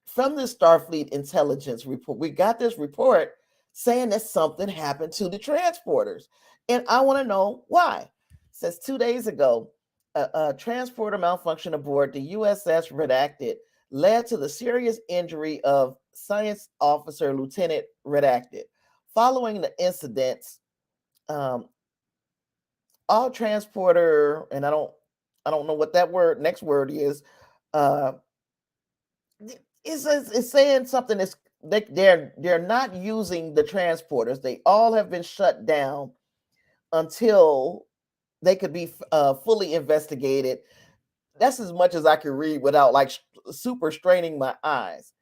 from the Starfleet intelligence report, we got this report saying that something happened to the transporters. And I want to know why. It says 2 days ago, a transporter malfunction aboard the USS Redacted led to the serious injury of Science Officer Lieutenant Redacted. Following the incidents, all transporter, and I don't know what that next word is. It's saying something is they're not using the transporters. They all have been shut down until they could be fully investigated. That's as much as I can read without like super straining my eyes.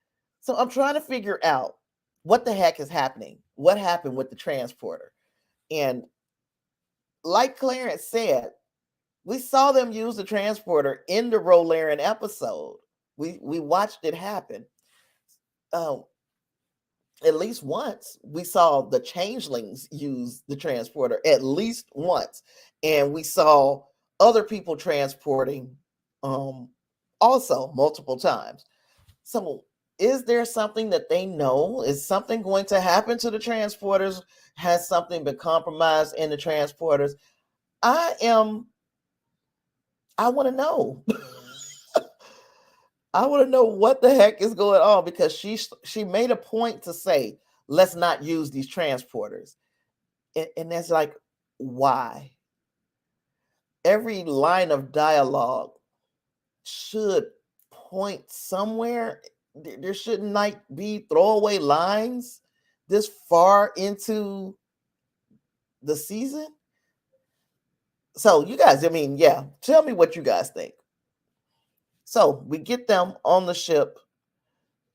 So I'm trying to figure out what the heck is happening. What happened with the transporter? And like Clarence said, we saw them use the transporter in the Rolarian episode. We watched it happen. At least once we saw the changelings use the transporter at least once, and we saw other people transporting also multiple times. So is there something that they know? Is something going to happen to the transporters? Has something been compromised in the transporters? I want to know. I want to know what the heck is going on, because she made a point to say, let's not use these transporters. And that's like, why? Every line of dialogue should point somewhere. There shouldn't like be throwaway lines this far into the season. So you guys, tell me what you guys think. So we get them on the ship,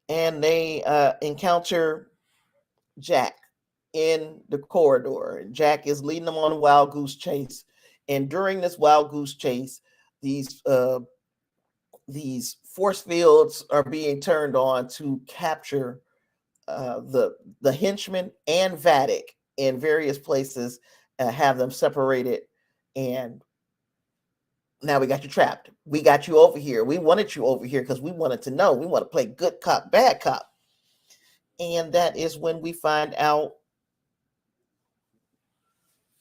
and they encounter Jack in the corridor. And Jack is leading them on a wild goose chase. And during this wild goose chase, these force fields are being turned on to capture the henchmen and Vadic in various places, have them separated. And now we got you trapped. We got you over here. We wanted you over here because we wanted to know. We want to play good cop, bad cop. And that is when we find out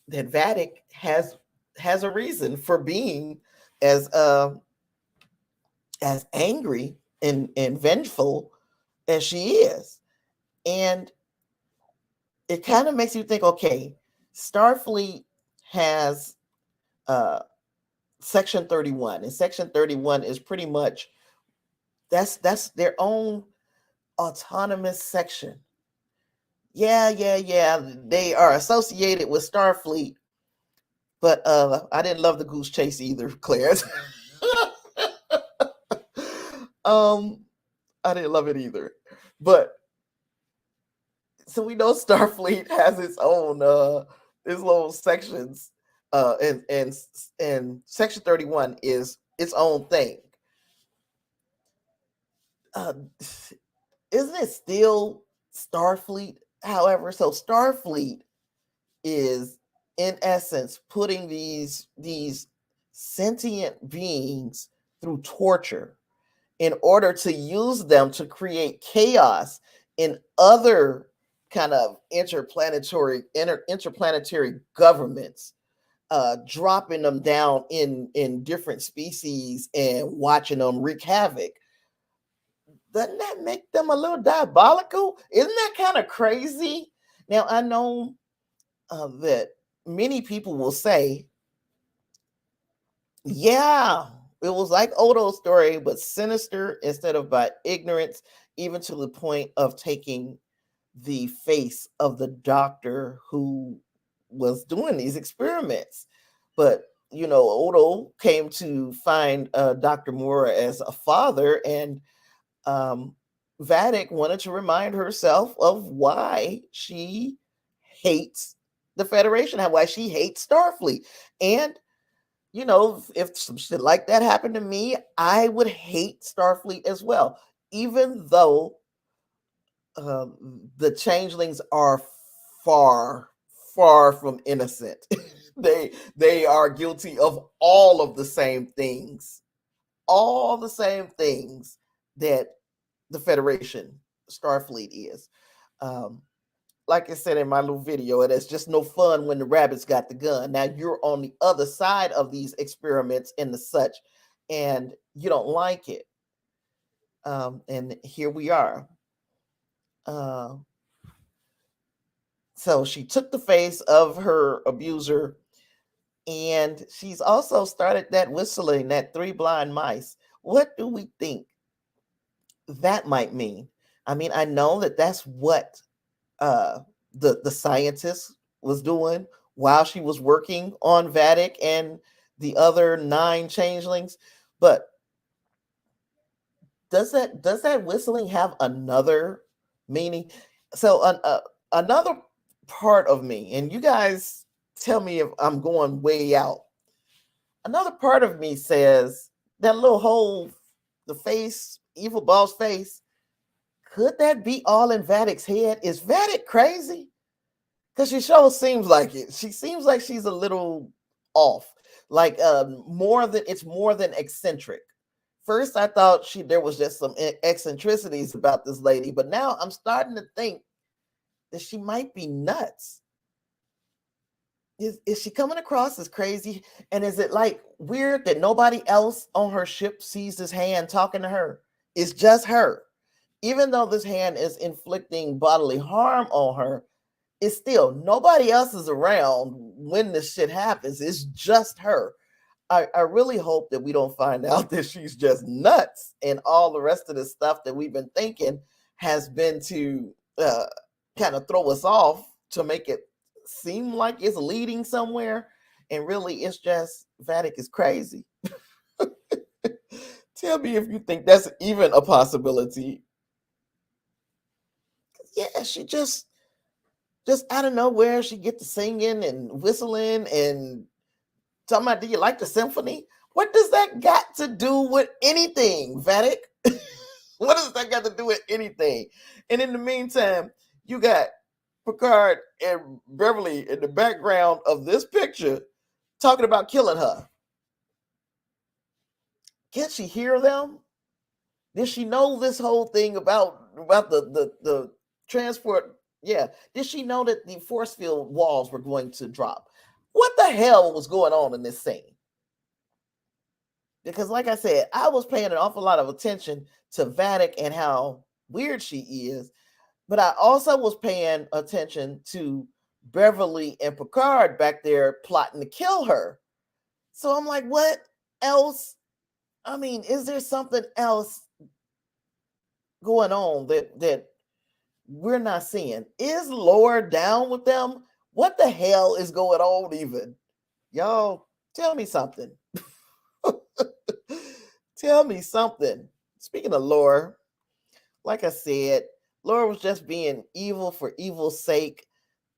that Vadic has a reason for being as angry and vengeful as she is. And it kind of makes you think, okay, Starfleet has Section 31, and Section 31 is pretty much that's their own autonomous section. Yeah. They are associated with Starfleet, but I didn't love the goose chase either, Clarence. I didn't love it either. But so we know Starfleet has its own its little sections, and Section 31 is its own thing. Isn't it still Starfleet? However, so Starfleet is in essence putting these sentient beings through torture in order to use them to create chaos in other kind of interplanetary governments, dropping them down in different species and watching them wreak havoc. Doesn't that make them a little diabolical? Isn't that kind of crazy? Now, I know that many people will say, yeah, it was like Odo's story, but sinister instead of by ignorance. even to the point of taking the face of the doctor who was doing these experiments. But Odo came to find Dr. Moore as a father, and Vadic wanted to remind herself of why she hates the Federation, why she hates Starfleet. And if some shit like that happened to me, I would hate Starfleet as well, even though the changelings are far, far from innocent. they are guilty of all of the same things, that the Federation, Starfleet is. Like I said in my little video, it's just no fun when the rabbits got the gun. Now you're on the other side of these experiments and the such, and you don't like it. And here we are. So she took the face of her abuser, and she's also started that whistling, that three blind mice. What do we think that might mean? I mean, I know that that's what the scientist was doing while she was working on Vadic and the other 9 changelings, but does that whistling have another meaning? So another part of me, and you guys tell me if I'm going way out. Another part of me says that little hole, the face, evil boss face, could that be all in Vadic's head? Is Vadic crazy? Because she sure seems like it. She seems like she's a little off. Like more than eccentric. First, I thought there was just some eccentricities about this lady, but now I'm starting to think that she might be nuts. Is she coming across as crazy? And is it like weird that nobody else on her ship sees this hand talking to her? It's just her. Even though this hand is inflicting bodily harm on her, it's still nobody else is around when this shit happens. It's just her. I really hope that we don't find out that she's just nuts and all the rest of the stuff that we've been thinking has been to kind of throw us off to make it seem like it's leading somewhere. And really, it's just Vadic is crazy. Tell me if you think that's even a possibility. Yeah, she just out of nowhere, she get to singing and whistling and talking about, do you like the symphony? What does that got to do with anything, Vadic? What does that got to do with anything? And in the meantime, you got Picard and Beverly in the background of this picture talking about killing her. Can she hear them? Did she know this whole thing about the transport? Yeah. Did she know that the force field walls were going to drop? What the hell was going on in this scene? Because like I said, I was paying an awful lot of attention to Vadic and how weird she is, but I also was paying attention to Beverly and Picard back there plotting to kill her. So I'm like, what else? I mean, is there something else going on that we're not seeing? Is Lore down with them? What the hell is going on even? Y'all, tell me something. Tell me something. Speaking of Lore, like I said, Lore was just being evil for evil's sake.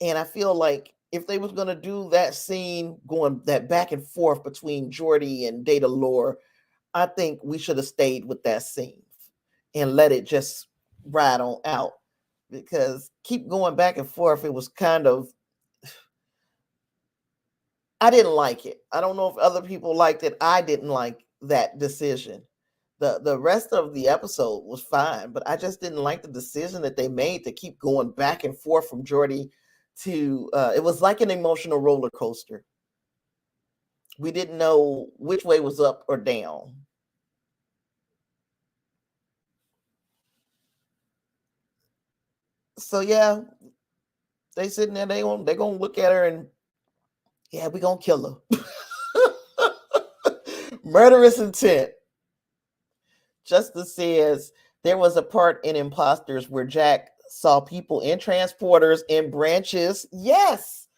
And I feel like if they was going to do that scene, going that back and forth between Geordi and Data Lore, I think we should have stayed with that scene and let it just ride on out. Because keep going back and forth, it was kind of, I didn't like it. I don't know if other people liked it. I didn't like that decision. The rest of the episode was fine, but I just didn't like the decision that they made to keep going back and forth from Geordi to, it was like an emotional roller coaster. We didn't know which way was up or down. So yeah, they sitting there, they're gonna look at her and yeah, we're gonna kill her. Murderous intent. Justice says There was a part in Imposters where Jack saw people in transporters in branches, yes,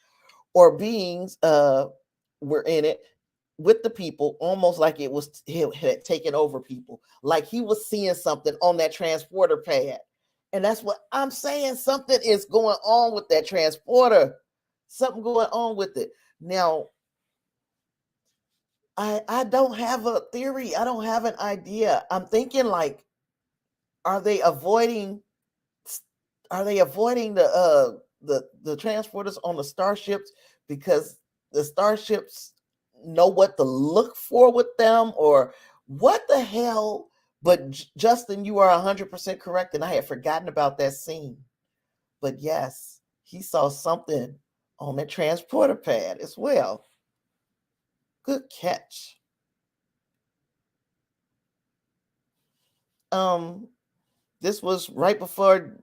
or beings were in it with the people, almost like it was he had taken over people, like he was seeing something on that transporter pad. And that's what I'm saying. Something is going on with that transporter. Something going on with it. Now, I don't have a theory. I don't have an idea. I'm thinking like, are they avoiding the transporters on the starships because the starships know what to look for with them, or what the hell? But Justin, you are 100% correct, and I had forgotten about that scene. But yes, he saw something on the transporter pad as well. Good catch. This was right before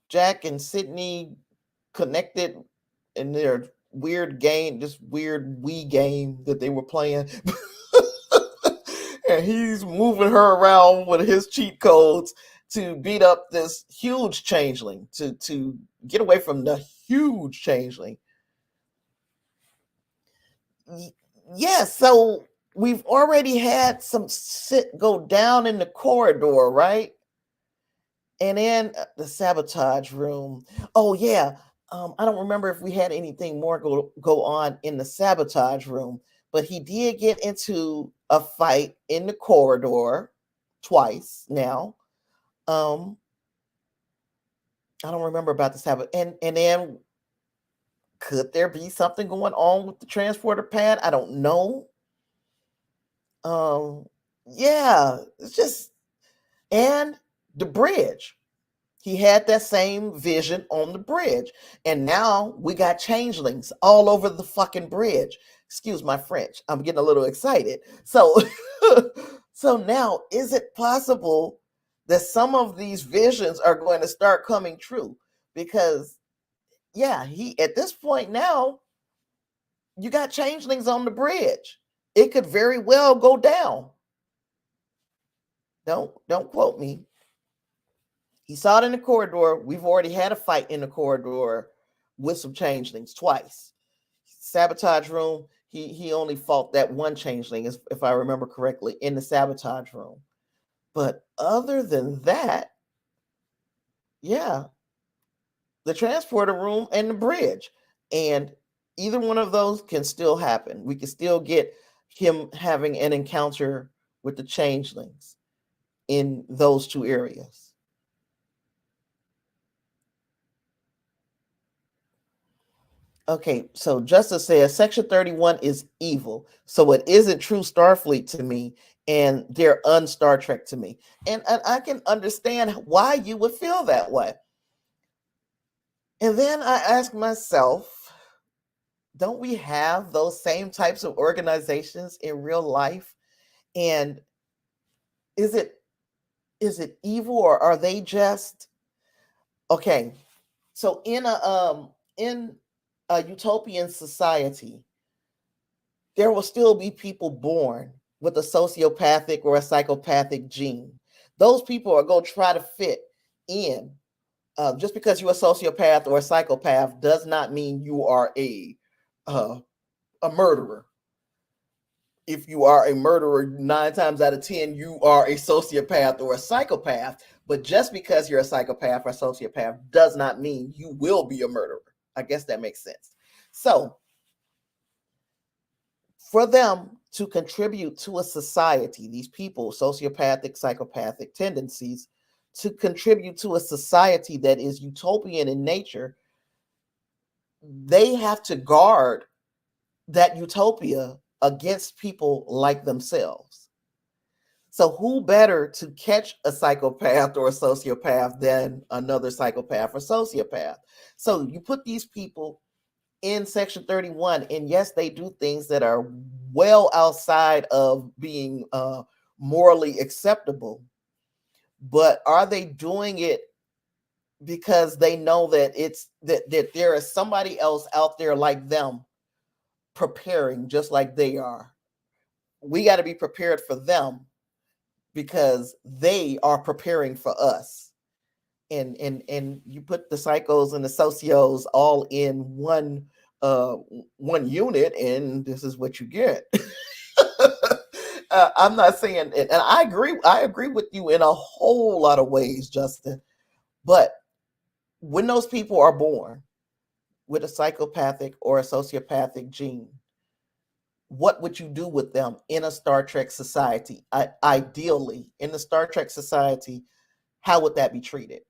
Jack and Sydney connected in their weird game, this weird Wii game that they were playing. And he's moving her around with his cheat codes to beat up this huge changeling, to get away from the huge changeling. Yes, so we've already had some shit go down in the corridor, right? And then the sabotage room. Oh yeah, I don't remember if we had anything more go on in the sabotage room, but he did get into a fight in the corridor twice now. I don't remember about the sabotage, and then could there be something going on with the transporter pad? I don't know. Yeah, it's just, and the bridge. He had that same vision on the bridge. And now we got changelings all over the fucking bridge. Excuse my French. I'm getting a little excited. So so now is it possible that some of these visions are going to start coming true? Because yeah, he at this point now you got changelings on the bridge. It could very well go down. Don't quote me. He saw it in the corridor. We've already had a fight in the corridor with some changelings twice. Sabotage room. He only fought that one changeling, if I remember correctly, in the sabotage room. But other than that, yeah, the transporter room and the bridge, and either one of those can still happen. We can still get him having an encounter with the changelings in those two areas. Okay, so Justice says Section 31 is evil, so it isn't true Starfleet to me, and they're un-Star Trek to me. And I can understand why you would feel that way. And then I ask myself, don't we have those same types of organizations in real life? And is it evil, or are they just okay? So in a utopian society, there will still be people born with a sociopathic or a psychopathic gene. Those people are going to try to fit in. Just because you're a sociopath or a psychopath does not mean you are a murderer. If you are a murderer, 9 times out of 10, you are a sociopath or a psychopath. But just because you're a psychopath or a sociopath does not mean you will be a murderer. I guess that makes sense. So for them to contribute to a society, these people, sociopathic, psychopathic tendencies, to contribute to a society that is utopian in nature, they have to guard that utopia against people like themselves. So who better to catch a psychopath or a sociopath than another psychopath or sociopath? So you put these people in Section 31, and yes, they do things that are well outside of being morally acceptable, but are they doing it because they know that it's that there is somebody else out there like them preparing just like they are? We got to be prepared for them, because they are preparing for us. And you put the psychos and the socios all in one unit, and this is what you get. I'm not saying, and I agree with you in a whole lot of ways, Justin. But when those people are born with a psychopathic or a sociopathic gene, what would you do with them in a Star Trek society? Ideally, in the Star Trek society, how would that be treated?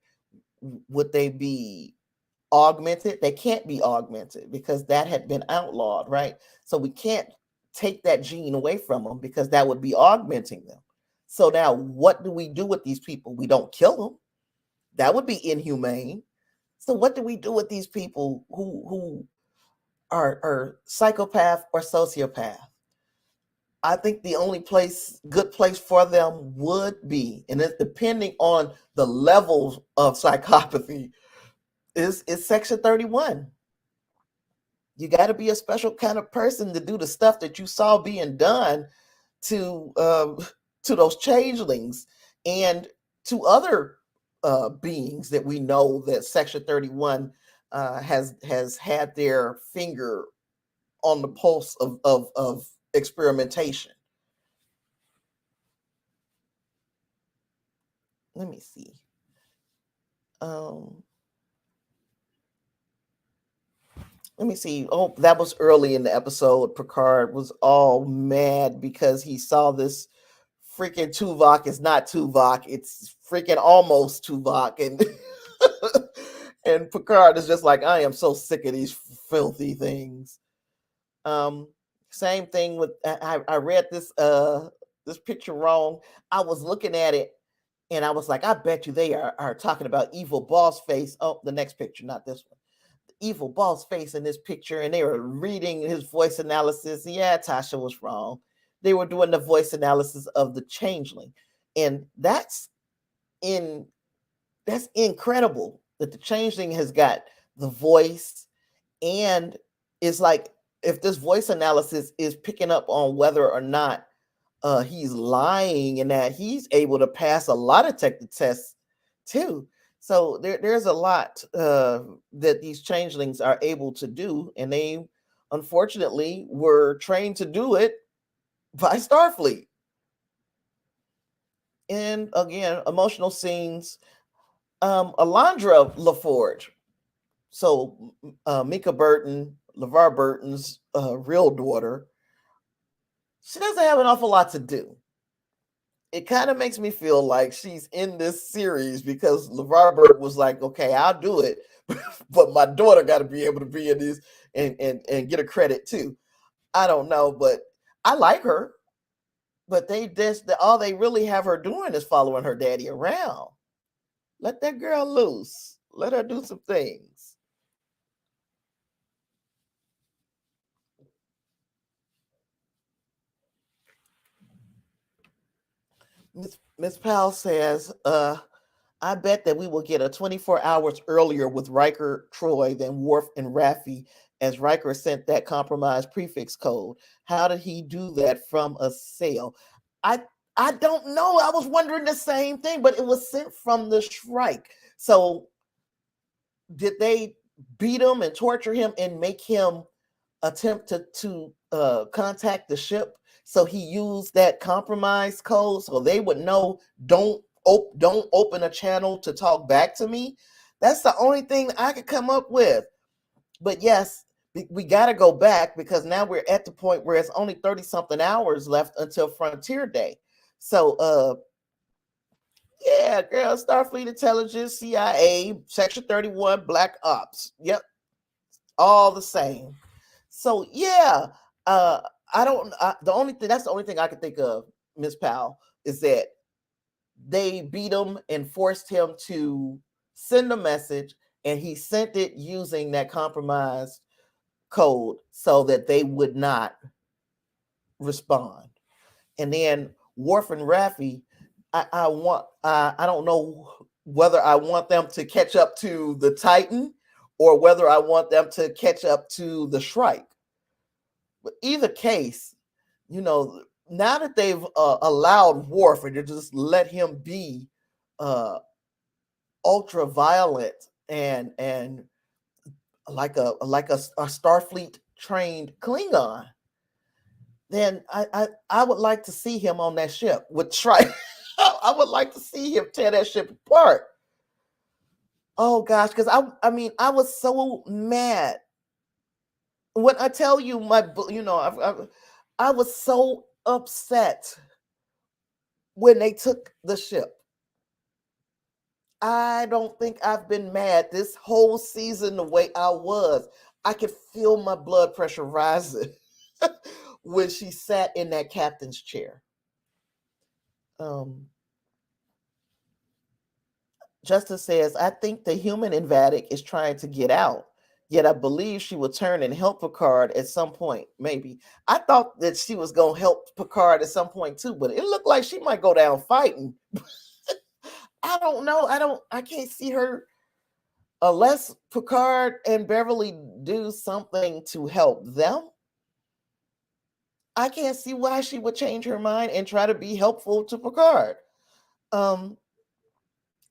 Would they be augmented? They can't be augmented because that had been outlawed, right? So we can't take that gene away from them because that would be augmenting them. So now what do we do with these people? We don't kill them. That would be inhumane. So what do we do with these people who are psychopath or sociopath? I think the only good place for them would be, and it's depending on the levels of psychopathy, is Section 31. You got to be a special kind of person to do the stuff that you saw being done to those changelings and to other beings that we know that Section 31 has had their finger on the pulse of experimentation. Let me see. Let me see. Oh, that was early in the episode. Picard was all mad because he saw this freaking Tuvok is not Tuvok. It's freaking almost Tuvok. And and Picard is just like, I am so sick of these filthy things. Same thing with, I read this picture wrong. I was looking at it and I was like, I bet you they are talking about evil boss face. Oh, the next picture, not this one. Evil boss face in this picture, and they were reading his voice analysis. Yeah, Tasha was wrong. They were doing the voice analysis of the changeling, and that's incredible that the changeling has got the voice, and it's like if this voice analysis is picking up on whether or not he's lying, and that he's able to pass a lot of tech tests too. So there's a lot that these changelings are able to do, and they unfortunately were trained to do it by Starfleet. And again, emotional scenes. Alondra LaForge, so Mika Burton, LeVar Burton's real daughter, she doesn't have an awful lot to do. It kind of makes me feel like she's in this series because LeVar Burton was like, okay, I'll do it, but my daughter got to be able to be in this and get a credit too. I don't know, but I like her. But all they really have her doing is following her daddy around. Let that girl loose. Let her do some things. Miss Powell says, I bet that we will get a 24 hours earlier with Riker Troy than Worf and Raffi, as Riker sent that compromised prefix code. How did he do that from a cell? I don't know. I was wondering the same thing, but it was sent from the Shrike. So did they beat him and torture him and make him attempt to contact the ship? So he used that compromised code so they would know, don't open a channel to talk back to me. That's the only thing I could come up with. But yes, we got to go back because now we're at the point where it's only 30 something hours left until Frontier Day. So yeah, girl, Starfleet Intelligence, CIA, Section 31, Black Ops. Yep. All the same. So yeah, that's the only thing I can think of, Miss Powell, is that they beat him and forced him to send a message, and he sent it using that compromised code so that they would not respond. And then Worf and Raffi, I don't know whether I want them to catch up to the Titan or whether I want them to catch up to the Shrike. But either case, now that they've allowed Worf and to just let him be ultra violent and like a Starfleet trained Klingon, then I would like to see him on that ship with Tri. I would like to see him tear that ship apart. Oh gosh, because I mean I was so mad when I tell you I was so upset when they took the ship. I don't think I've been mad this whole season the way I was. I could feel my blood pressure rising when she sat in that captain's chair. Justice says, I think the human in Vadic is trying to get out. Yet I believe she will turn and help Picard at some point, maybe. I thought that she was going to help Picard at some point too, but it looked like she might go down fighting. I don't know. I can't see her unless Picard and Beverly do something to help them. I can't see why she would change her mind and try to be helpful to Picard.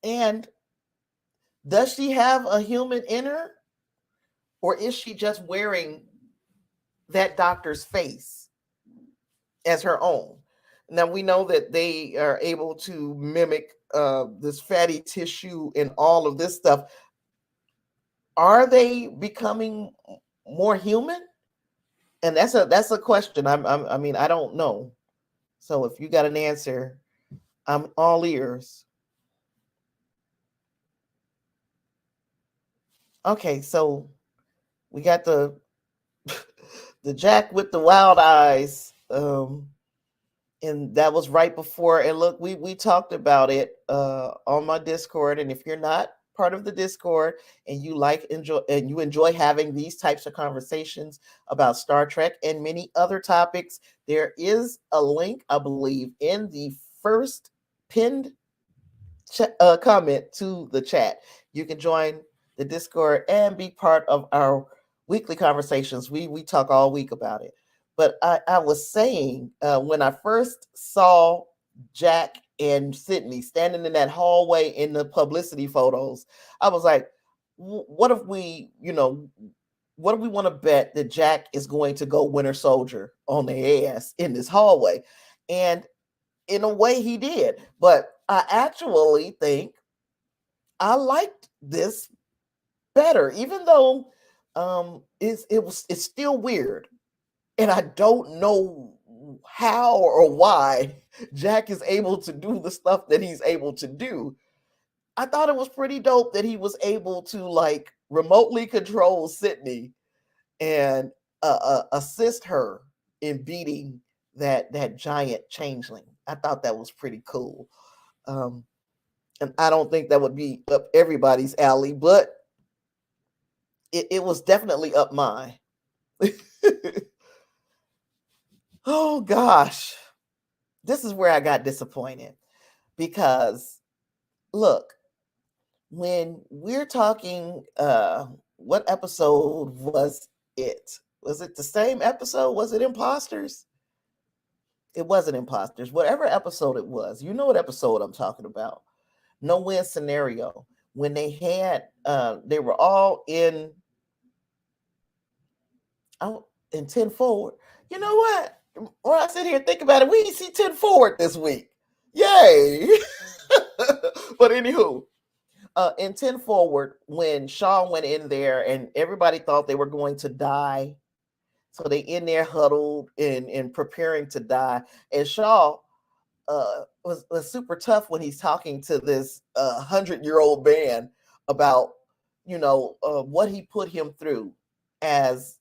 And does she have a human in her? Or is she just wearing that doctor's face as her own? Now we know that they are able to mimic this fatty tissue and all of this stuff. Are they becoming more human? And that's a question. I mean, I don't know. So if you got an answer, I'm all ears. Okay, so we got the Jack with the wild eyes. And that was right before. And look, we talked about it on my Discord. And if you're not part of the Discord and you enjoy having these types of conversations about Star Trek and many other topics, there is a link, I believe, in the first pinned comment to the chat. You can join the Discord and be part of our weekly conversations. We talk all week about it. But I was saying when I first saw Jack and Sydney standing in that hallway in the publicity photos, I was like, what if we want to bet that Jack is going to go Winter Soldier on the ass in this hallway? And in a way he did. But I actually think I liked this better, even though it's still weird. And I don't know how or why Jack is able to do the stuff that he's able to do. I thought it was pretty dope that he was able to like remotely control Sydney and assist her in beating that giant changeling. I thought that was pretty cool. And I don't think that would be up everybody's alley, but it was definitely up mine. Oh gosh, this is where I got disappointed because look, when we're talking, what episode was it? Was it the same episode? Was it Imposters? It wasn't Imposters. Whatever episode it was, you know what episode I'm talking about. No Win Scenario. When they had, they were all in 10 Forward. You know what? When I sit here and think about it, we didn't see 10 Forward this week. Yay! But anywho, in 10 Forward, when Shaw went in there and everybody thought they were going to die, so they in there huddled and preparing to die, and Shaw was super tough when he's talking to this 100-year-old man about what he put him through as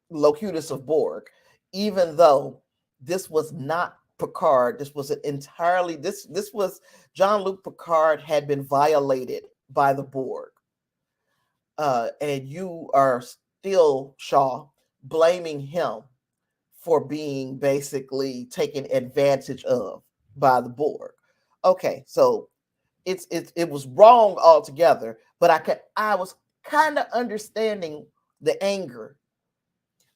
Locutus of Borg, even though this was not Picard. This was this was Jean-Luc Picard had been violated by the Borg. And you are still, Shaw, blaming him for being basically taken advantage of by the Borg. Okay, so it was wrong altogether, but I was kind of understanding the anger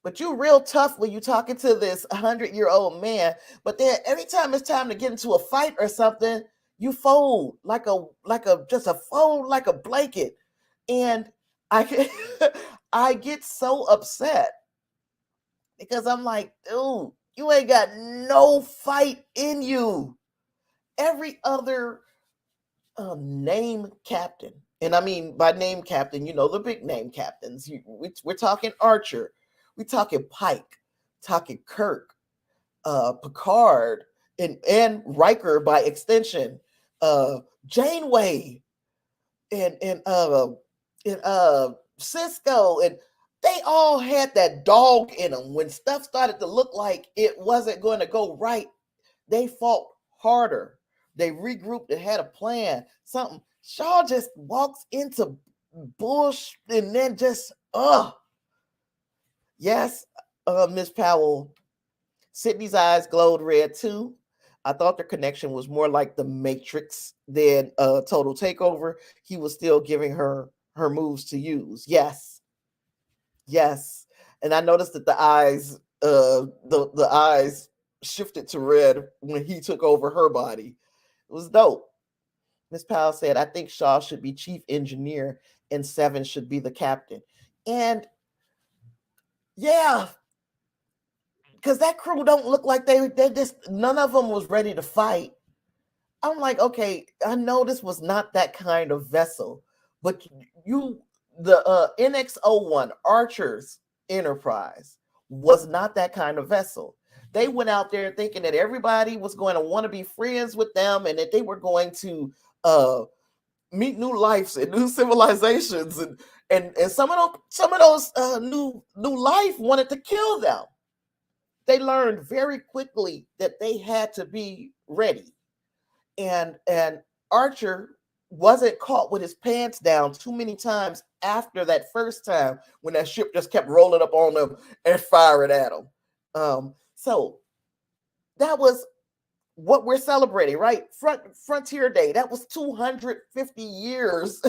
but you real tough when you talking to this 100-year-old man. But then every time it's time to get into a fight or something, you fold just a fold like a blanket. And I I get so upset because I'm like, dude, you ain't got no fight in you. Every other name captain, and I mean by name captain, the big name captains. We're talking Archer, we're talking Pike, talking Kirk, Picard, and Riker by extension, Janeway, and Cisco, and they all had that dog in them. When stuff started to look like it wasn't going to go right, they fought harder. They regrouped and had a plan. Something. Shaw just walks into bullshit and then just yes, Miss Powell. Sydney's eyes glowed red too. I thought their connection was more like the Matrix than Total Takeover. He was still giving her moves to use. Yes, and I noticed that the eyes shifted to red when he took over her body. It was dope. Miss Powell said, I think Shaw should be chief engineer and Seven should be the captain. And yeah, because that crew don't look like they just, none of them was ready to fight. I'm like, okay, I know this was not that kind of vessel, but the NX-01 Archer's Enterprise was not that kind of vessel. They went out there thinking that everybody was going to want to be friends with them and that they were going to meet new lives and new civilizations, and some of those new life wanted to kill them. They learned very quickly that they had to be ready, and Archer wasn't caught with his pants down too many times after that first time when that ship just kept rolling up on them and firing at them. So that was what we're celebrating, right? Frontier Day. That was 250 years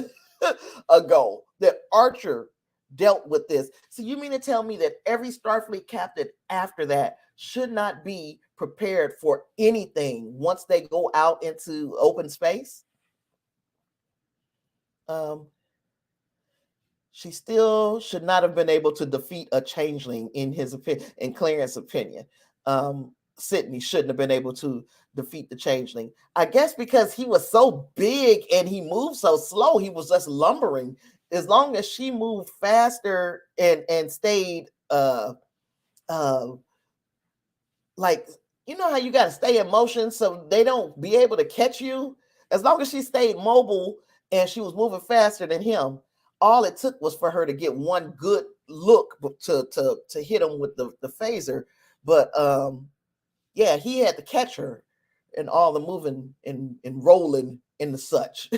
ago that Archer dealt with this. So you mean to tell me that every Starfleet captain after that should not be prepared for anything once they go out into open space? She still should not have been able to defeat a changeling in his opinion, in Clarence's opinion. Sydney shouldn't have been able to defeat the changeling. I guess because he was so big and he moved so slow, he was just lumbering. As long as she moved faster and stayed like, you know how you got to stay in motion so they don't be able to catch you. As long as she stayed mobile and she was moving faster than him, all it took was for her to get one good look to hit him with the phaser. But yeah, he had to catch her and all the moving and rolling and the such.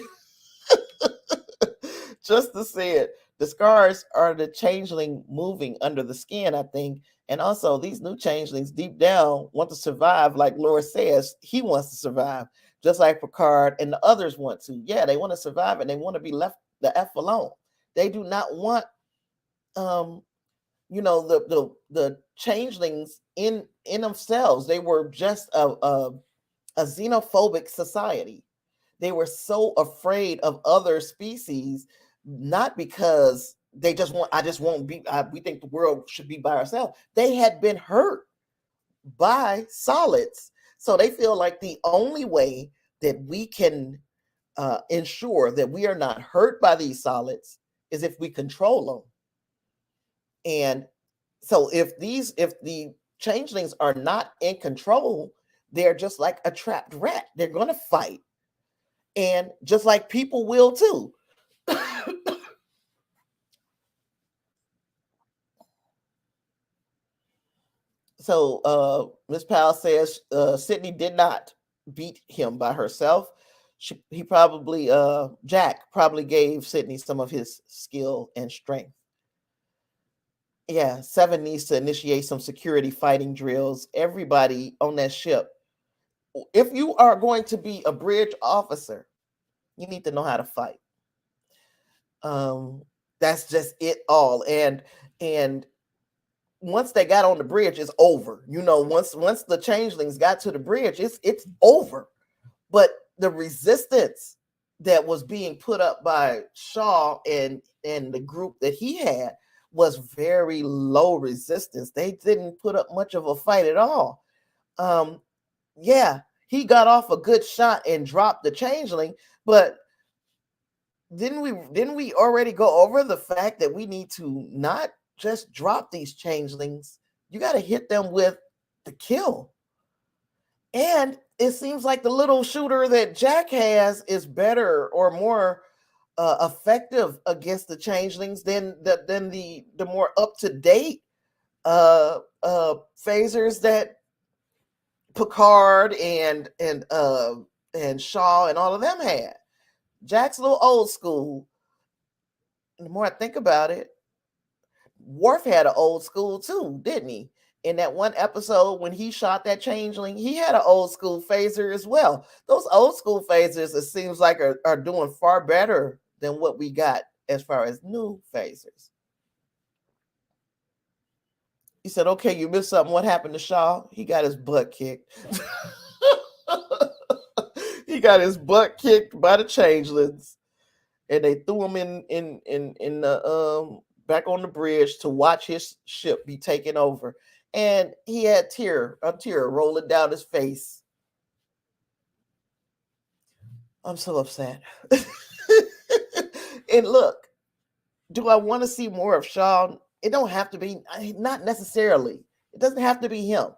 Just to see it. The scars are the changeling moving under the skin, I think. And also, these new changelings deep down want to survive, like Laura says. He wants to survive, just like Picard and the others want to. Yeah, they want to survive and they want to be left the F alone. They do not want, the changelings in themselves. They were just a xenophobic society. They were so afraid of other species, not because they just want, we think the world should be by ourselves. They had been hurt by solids. So they feel like the only way that we can ensure that we are not hurt by these solids is if we control them. And so if the changelings are not in control, they're just like a trapped rat. They're going to fight. And just like people will too. So Ms. Powell says Sydney did not beat him by herself. Jack probably gave Sydney some of his skill and strength. Yeah, Seven needs to initiate some security fighting drills. Everybody on that ship, if you are going to be a bridge officer, you need to know how to fight. That's just it all. And once they got on the bridge, it's over. Once the changelings got to the bridge, it's over. But the resistance that was being put up by Shaw and the group that he had was very low resistance. They didn't put up much of a fight at all. Yeah, he got off a good shot and dropped the changeling, but didn't we already go over the fact that we need to not just drop these changelings? You got to hit them with the kill. And it seems like the little shooter that Jack has is better or more effective against the changelings than the more up to date phasers that Picard and Shaw and all of them had. Jack's a little old school. The more I think about it, Worf had an old school too, didn't he? In that one episode when he shot that changeling, he had an old school phaser as well. Those old school phasers, it seems like, are doing far better than what we got as far as new phasers. He said, okay, you missed something. What happened to Shaw? He got his butt kicked. He got his butt kicked by the changelings, and they threw him in the back on the bridge to watch his ship be taken over. And he had a tear rolling down his face. I'm so upset. And look, do I want to see more of Shaw? It don't have to be, not necessarily. It doesn't have to be him.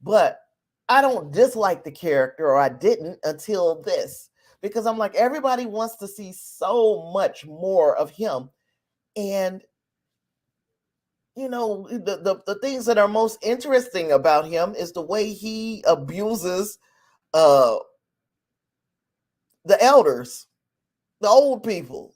But I don't dislike the character, or I didn't until this. Because I'm like, everybody wants to see so much more of him. And the things that are most interesting about him is the way he abuses the elders, the old people.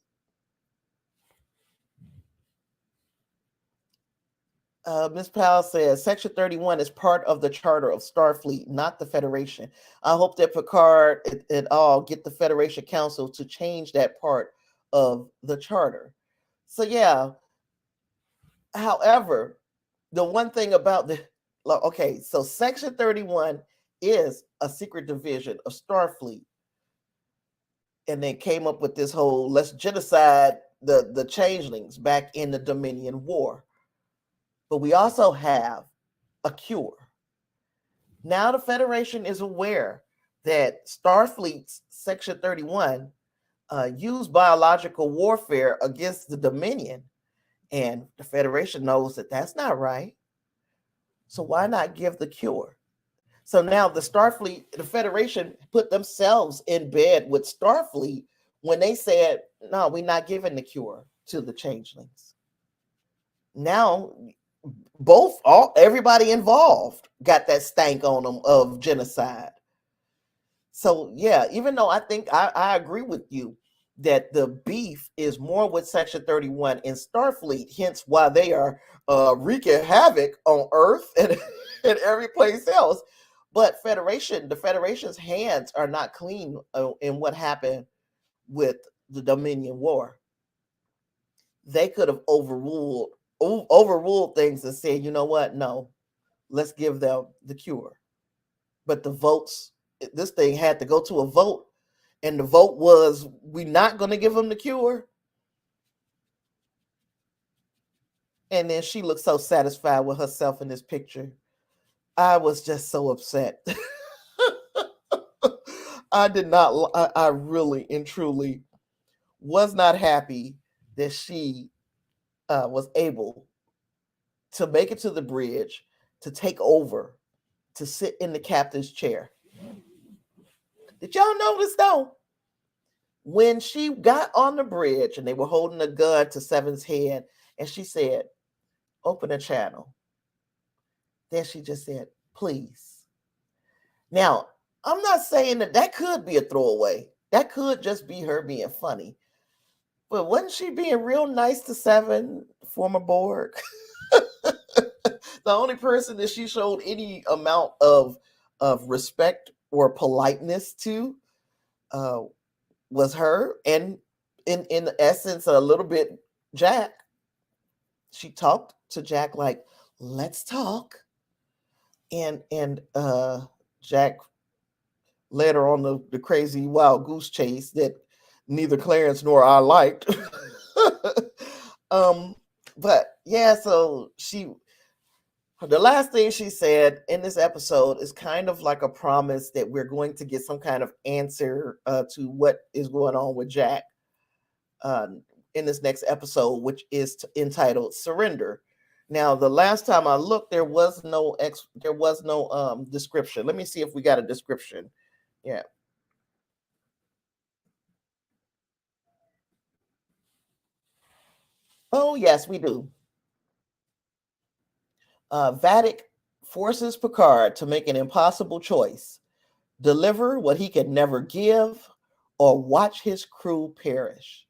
Ms. Powell says Section 31 is part of the charter of Starfleet, not the Federation. I hope that Picard et al. Get the Federation Council to change that part of the charter. So yeah. However, the one thing about so Section 31 is a secret division of Starfleet. And they came up with this whole, let's genocide the changelings back in the Dominion War. But we also have a cure. Now the Federation is aware that Starfleet's Section 31 used biological warfare against the Dominion. And the Federation knows that that's not right. So why not give the cure? So now the Federation put themselves in bed with Starfleet when they said, no, we're not giving the cure to the changelings. Now, everybody involved got that stank on them of genocide. So yeah, even though I think I agree with you that the beef is more with Section 31 in Starfleet, hence why they are wreaking havoc on Earth and every place else. But the Federation's hands are not clean in what happened with the Dominion War. They could have overruled things and said, you know what? No, let's give them the cure. But the votes, this thing had to go to a vote. And the vote was, we're not going to give them the cure. And then she looked so satisfied with herself in this picture. I was just so upset. I really and truly was not happy that she was able to make it to the bridge, to take over, to sit in the captain's chair. Did y'all notice though? When she got on the bridge and they were holding a gun to Seven's head, and she said, open a channel. Then she just said, please. Now, I'm not saying that could be a throwaway. That could just be her being funny. But wasn't she being real nice to Seven, former Borg? The only person that she showed any amount of respect or politeness to was her, and in essence, a little bit Jack. She talked to Jack like let's talk. And Jack led her on the crazy wild goose chase that neither Clarence nor I liked. um, but yeah, so the last thing she said in this episode is kind of like a promise that we're going to get some kind of answer to what is going on with Jack in this next episode, which is entitled "Surrender." Now, the last time I looked, there was no description. Let me see if we got a description. Yeah. Oh, yes, we do. Vadic forces Picard to make an impossible choice: deliver what he could never give, or watch his crew perish.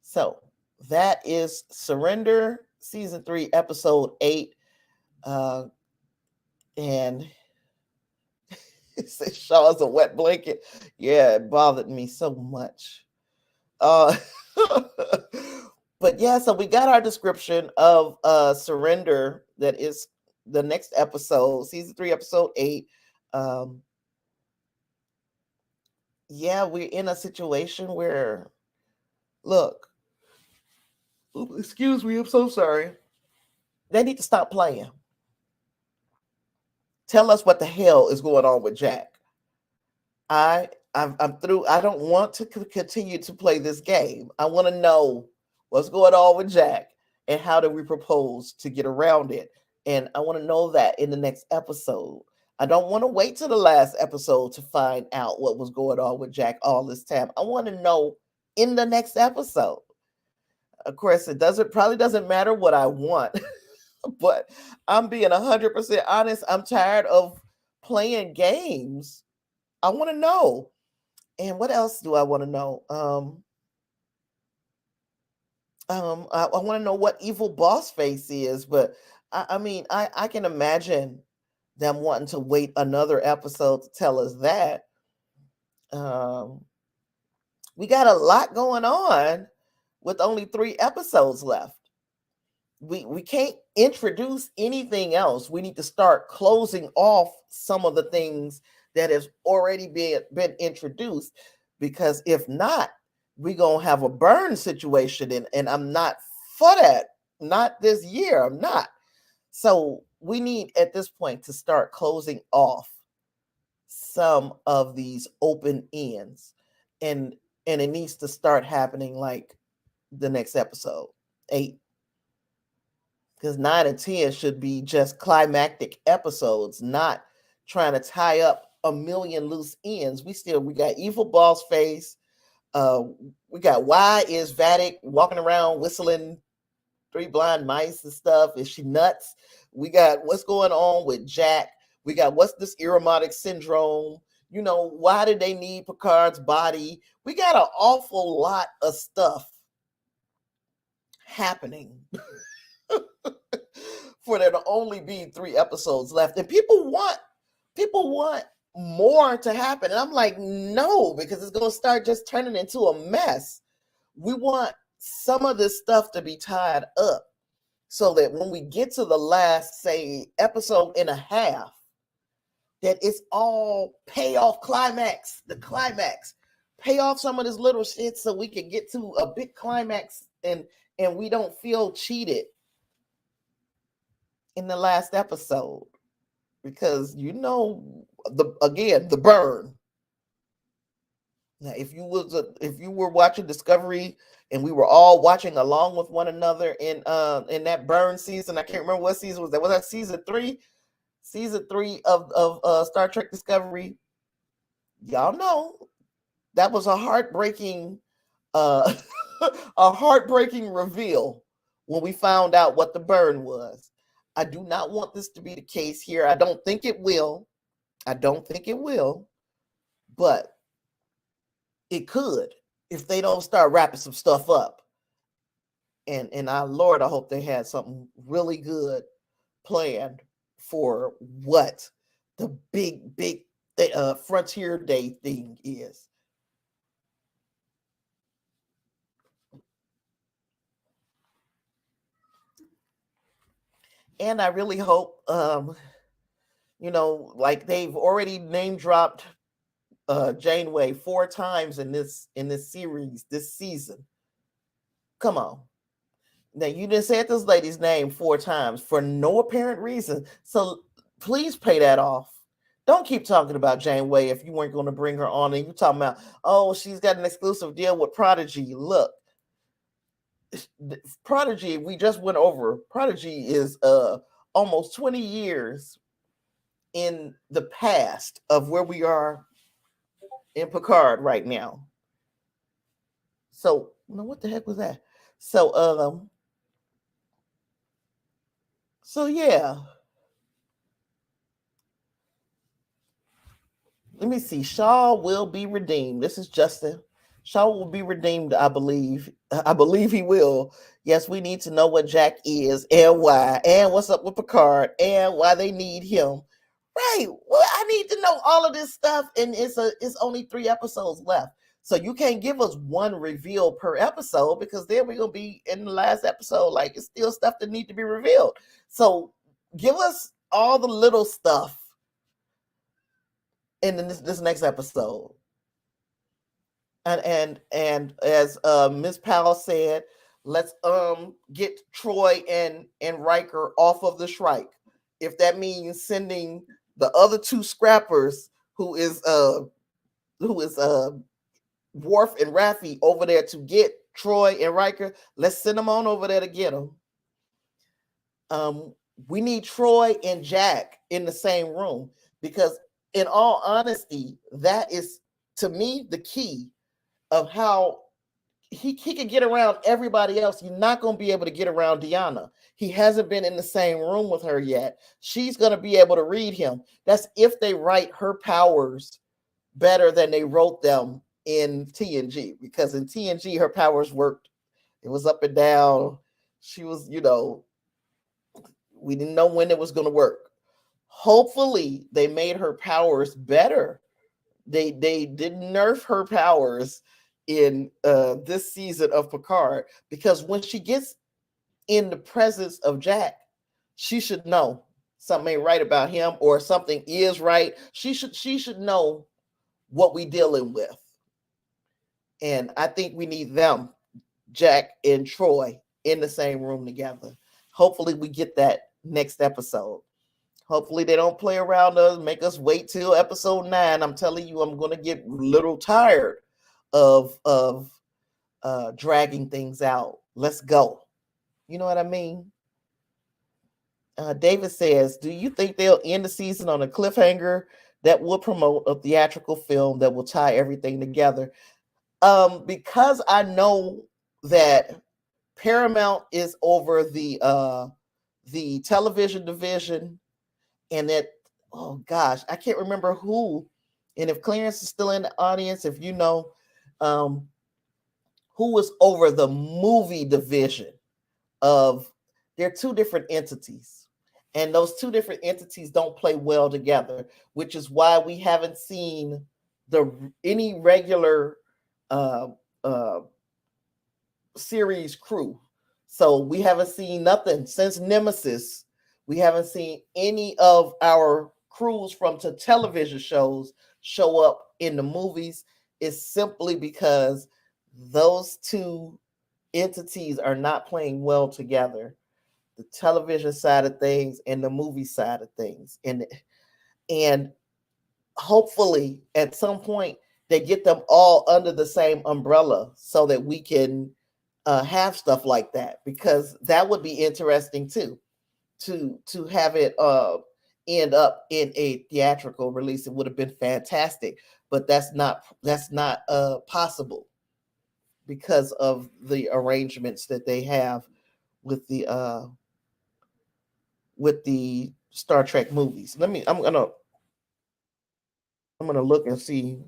So that is Surrender, season 3, episode 8. And it says Shaw's a wet blanket. Yeah, it bothered me so much. Uh, but yeah, so we got our description of Surrender. That is the next episode, season 3, episode 8. Um, yeah, we're in a situation where, look, excuse me, I'm so sorry. They need to stop playing. Tell us what the hell is going on with Jack. I'm through. I don't want to continue to play this game. I want to know what's going on with Jack and how do we propose to get around it. And I want to know that in the next episode. I don't want to wait till the last episode to find out what was going on with Jack all this time. I want to know in the next episode. Of course, it doesn't matter what I want, but I'm being 100% honest. I'm tired of playing games. I want to know. And what else do I want to know? I want to know what evil boss face is, but I mean, I can imagine them wanting to wait another episode to tell us that. Um, we got a lot going on with only 3 episodes left. We can't introduce anything else. We need to start closing off some of the things that has already been introduced, because if not, we're gonna have a burn situation, and I'm not for that. Not this year. I'm not. So we need at this point to start closing off some of these open ends, and it needs to start happening like the next episode 8, because 9 and 10 should be just climactic episodes, not trying to tie up a million loose ends. We got evil boss face. Uh, we got, why is Vadic walking around whistling Three Blind Mice and stuff? Is she nuts? We got what's going on with Jack. We got what's this Ironic syndrome. Why did they need Picard's body? We got an awful lot of stuff happening for there to only be 3 episodes left, and people want more to happen, and I'm like, no, because it's going to start just turning into a mess. We want some of this stuff to be tied up so that when we get to the last, say, episode and a half, that it's all payoff, the climax, pay off some of this little shit so we can get to a big climax, and we don't feel cheated in the last episode, because the burn. Now, if you were watching Discovery and we were all watching along with one another in that burn season, I can't remember what season was that. Was that season 3? Season 3 of Star Trek Discovery. Y'all know that was a heartbreaking uh a heartbreaking reveal when we found out what the burn was. I do not want this to be the case here. I don't think it will. But it could if they don't start wrapping some stuff up. And our Lord, I hope they had something really good planned for what the big Frontier Day thing is. And I really hope, like they've already name dropped Janeway 4 times in this series this season. Come on. Now you just said this lady's name 4 times for no apparent reason. So please pay that off. Don't keep talking about Janeway if you weren't going to bring her on and you talking about, oh, she's got an exclusive deal with Prodigy. Look, Prodigy, we just went over. Prodigy is almost 20 years in the past of where we are in Picard right now. So, what the heck was that? So yeah. Let me see. Shaw will be redeemed. This is Justin. Shaw will be redeemed, I believe. I believe he will. Yes, we need to know what Jack is and why, and what's up with Picard, and why they need him. Right. Well, I need to know all of this stuff, and it's only 3 episodes left. So you can't give us one reveal per episode because then we're gonna be in the last episode. Like it's still stuff that need to be revealed. So give us all the little stuff in this next episode. And as Miss Powell said, let's get Troy and Riker off of the Shrike. If that means sending the other 2 scrappers, who is Worf and Raffi, over there to get Troy and Riker, let's send them on over there to get them. We need Troy and Jack in the same room because, in all honesty, that is to me the key of how he can get around everybody else. You're not going to be able to get around Deanna. He hasn't been in the same room with her yet. She's going to be able to read him. That's if they write her powers better than they wrote them in TNG, because in TNG her powers worked. It was up and down. She was, we didn't know when it was going to work. Hopefully they made her powers better. They didn't nerf her powers in this season of Picard, because when she gets in the presence of Jack, she should know something ain't right about him, or something is right. She should know what we dealing with. And I think we need them, Jack and Troy, in the same room together. Hopefully we get that next episode. Hopefully they don't play around us, make us wait till episode 9. I'm telling you, I'm going to get a little tired of dragging things out. Let's go. You know what I mean? David says, do you think they'll end the season on a cliffhanger that will promote a theatrical film that will tie everything together? Because I know that Paramount is over the television division, and that, oh gosh, I can't remember who. And if Clarence is still in the audience, if you know, who was over the movie division of, they're 2 different entities. And those 2 different entities don't play well together, which is why we haven't seen any regular series crew. So we haven't seen nothing since Nemesis. We haven't seen any of our crews from the television shows show up in the movies. It's simply because those 2 entities are not playing well together. The television side of things and the movie side of things. And hopefully at some point they get them all under the same umbrella so that we can have stuff like that, because that would be interesting too, to have it end up in a theatrical release. It would have been fantastic, but that's not possible because of the arrangements that they have with the Star Trek movies. I'm gonna look and see.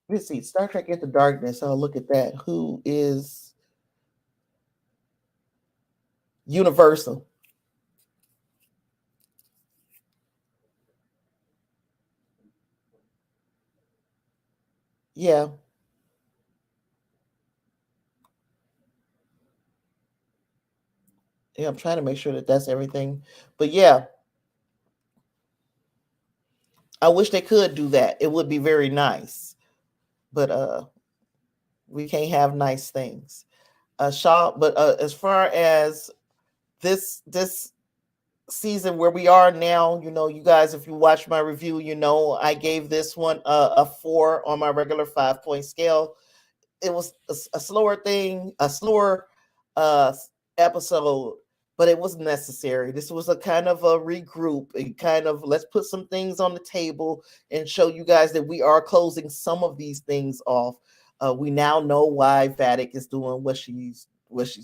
Let's see, Star Trek Into Darkness. I'll look at that. Who is Universal? Yeah. Yeah, I'm trying to make sure that that's everything. But yeah, I wish they could do that. It would be very nice. But we can't have nice things. Shaw, but as far as this season where we are now, you guys, if you watch my review, I gave this one a 4 on my regular 5-point scale. It was a slower thing, a slower uh episode, but it was necessary. This was a kind of a regroup, a kind of let's put some things on the table and show you guys that we are closing some of these things off. We now know why Vadic is doing what she's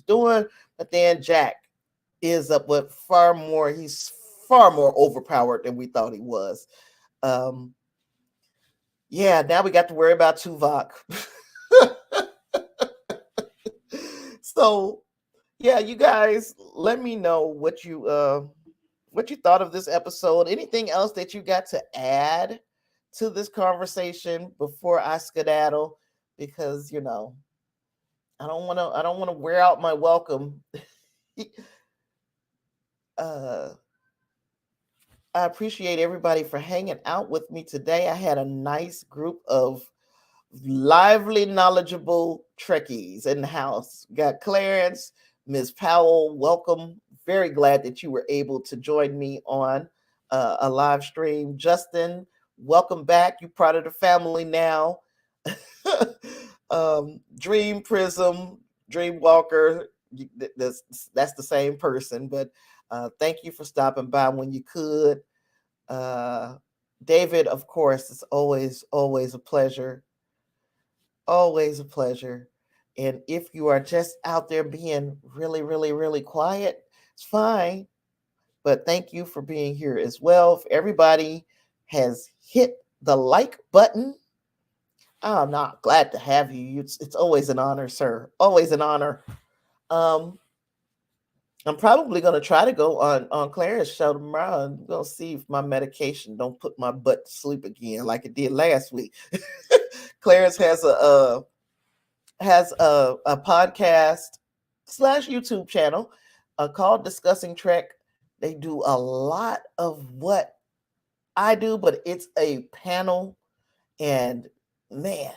doing, but then Jack is up with far more. He's far more overpowered than we thought he was. Um, yeah, now we got to worry about Tuvok. So yeah, you guys, let me know what you thought of this episode. Anything else that you got to add to this conversation before I skedaddle? Because I don't want to wear out my welcome. uh I appreciate everybody for hanging out with me today. I had a nice group of lively, knowledgeable Trekkies in the house. Got Clarence, Ms. Powell, welcome. Very glad that you were able to join me on a live stream. Justin, welcome back. You're part of the family now. Dream Prism, Dream Walker, that's the same person, but thank you for stopping by when you could. Uh, David, of course, it's always a pleasure. Always a pleasure. And if you are just out there being really, really, really quiet, it's fine. But thank you for being here as well. If everybody has hit the like button, I'm not glad to have you. It's always an honor, sir. Always an honor. Um, I'm probably gonna try to go on Claire's show tomorrow. I'm gonna see if my medication don't put my butt to sleep again like it did last week. Claire's has a podcast slash YouTube channel called Discussing Trek. They do a lot of what I do, but it's a panel, and man,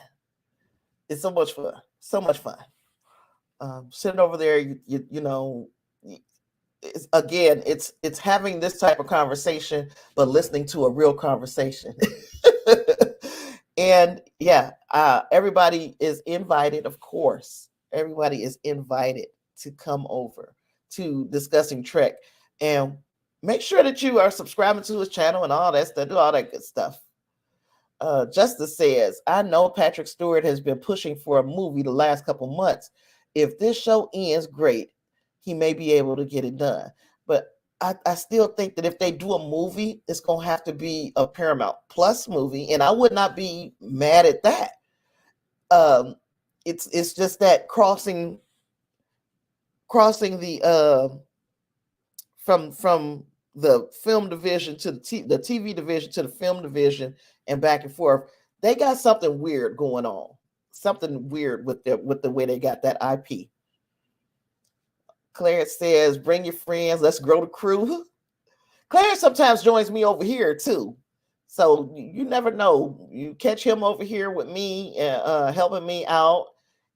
it's so much fun. So much fun. Sitting over there, again, it's having this type of conversation, but listening to a real conversation. And yeah, everybody is invited, of course. Everybody is invited to come over to Discussing Trek, and make sure that you are subscribing to his channel and all that stuff, do all that good stuff. Justice says, I know Patrick Stewart has been pushing for a movie the last couple months. If this show ends, great. He may be able to get it done. But I still think that if they do a movie, it's going to have to be a Paramount Plus movie. And I would not be mad at that. It's just that crossing the from the film division to the TV division to the film division and back and forth. They got something weird going on. Something weird with the way they got that IP. Clarence says, bring your friends, let's grow the crew. Clarence sometimes joins me over here too. So you never know. You catch him over here with me, helping me out.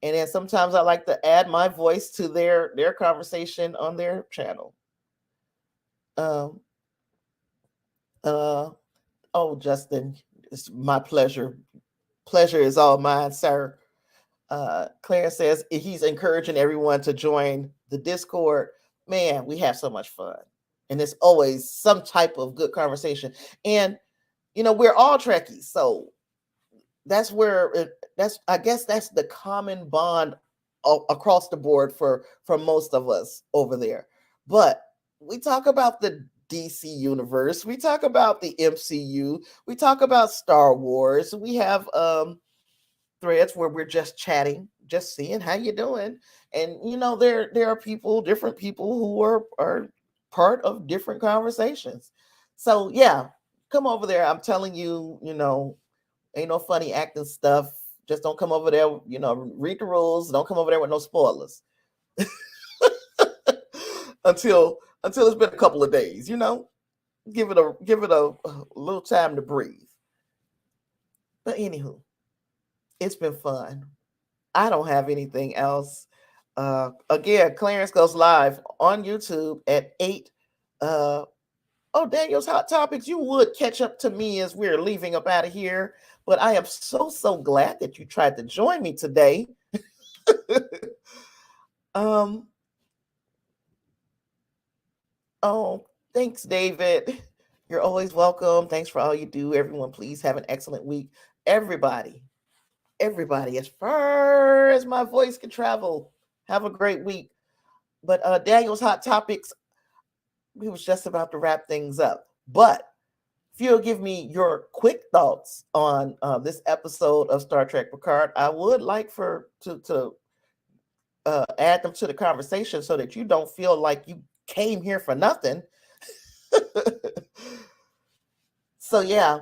And then sometimes I like to add my voice to their conversation on their channel. Um, oh, Justin, it's my pleasure. Pleasure is all mine, sir. Claire says he's encouraging everyone to join the Discord. Man, we have so much fun. And it's always some type of good conversation. And, we're all Trekkies. So that's I guess that's the common bond across the board for most of us over there. But we talk about the DC universe. We talk about the MCU. We talk about Star Wars. We have threads where we're just chatting, just seeing how you doing. And there are different people who are part of different conversations. So yeah, come over there. I'm telling you, ain't no funny acting stuff. Just don't come over there, read the rules. Don't come over there with no spoilers. until it's been a couple of days. Give it a little time to breathe. But anywho, it's been fun. I don't have anything else. Again, Clarence goes live on YouTube at 8. Daniel's Hot Topics, you would catch up to me as we're leaving up out of here. But I am so glad that you tried to join me today. Thanks, David. You're always welcome. Thanks for all you do. Everyone, please have an excellent week. Everybody, as far as my voice can travel, have a great week. But Daniel's Hot Topics, we was just about to wrap things up. But if you'll give me your quick thoughts on this episode of Star Trek Picard, I would like to add them to the conversation so that you don't feel like you came here for nothing. So yeah,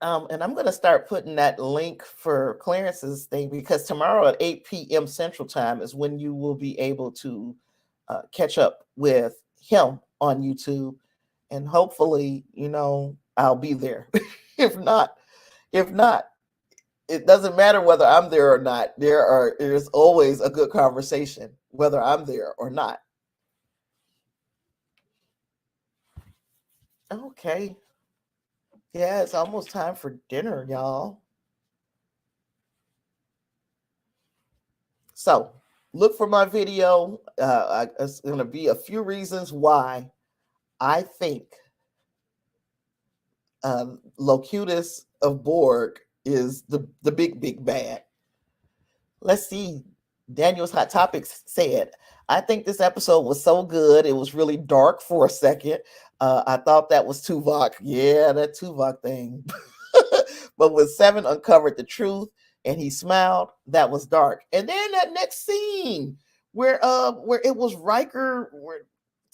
and I'm going to start putting that link for Clarence's thing, because tomorrow at 8 p.m. Central Time is when you will be able to catch up with him on YouTube, and hopefully, I'll be there. If not, it doesn't matter whether I'm there or not. There's always a good conversation, whether I'm there or not. Okay. Yeah, it's almost time for dinner, y'all. So look for my video. It's going to be a few reasons why I think Locutus of Borg is the big bad. Let's see. Daniel's Hot Topics said, I think this episode was so good. It was really dark for a second. I thought that was Tuvok. Yeah, that Tuvok thing. But when Seven uncovered the truth and he smiled, that was dark. And then that next scene where it was Riker,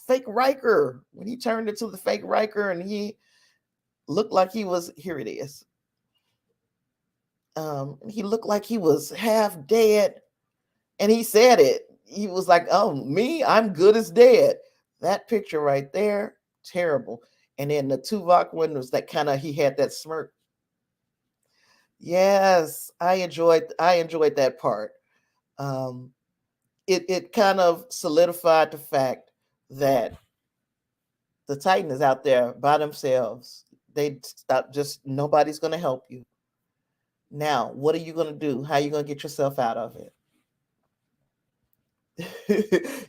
fake Riker, when he turned into the fake Riker and he looked like he was, here it is. He looked like he was half dead. And he said it. He was like, oh, me, I'm good as dead. That picture right there, terrible. And then the Tuvok one was that kind of, he had that smirk. Yes, I enjoyed that part. It kind of solidified the fact that the Titan is out there by themselves. They stop, just nobody's going to help you. Now, what are you going to do? How are you going to get yourself out of it?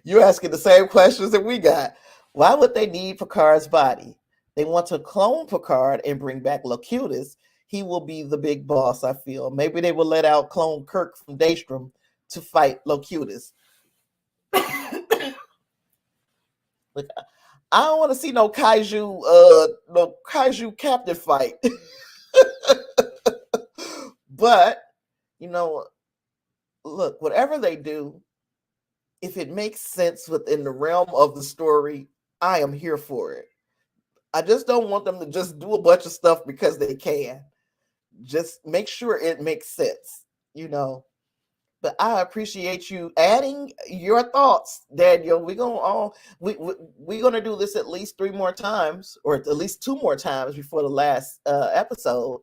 You're asking the same questions that we got. Why would they need Picard's body? They want to clone Picard and bring back Locutus. He will be the big boss, I feel. Maybe they will let out clone Kirk from Daystrom to fight Locutus. Look, I don't want to see no kaiju captain fight. But, look, whatever they do, if it makes sense within the realm of the story, I am here for it. I just don't want them to just do a bunch of stuff because they can. Just make sure it makes sense, But I appreciate you adding your thoughts, Daniel. We're gonna do this at least 3 more times, or at least 2 more times before the last episode.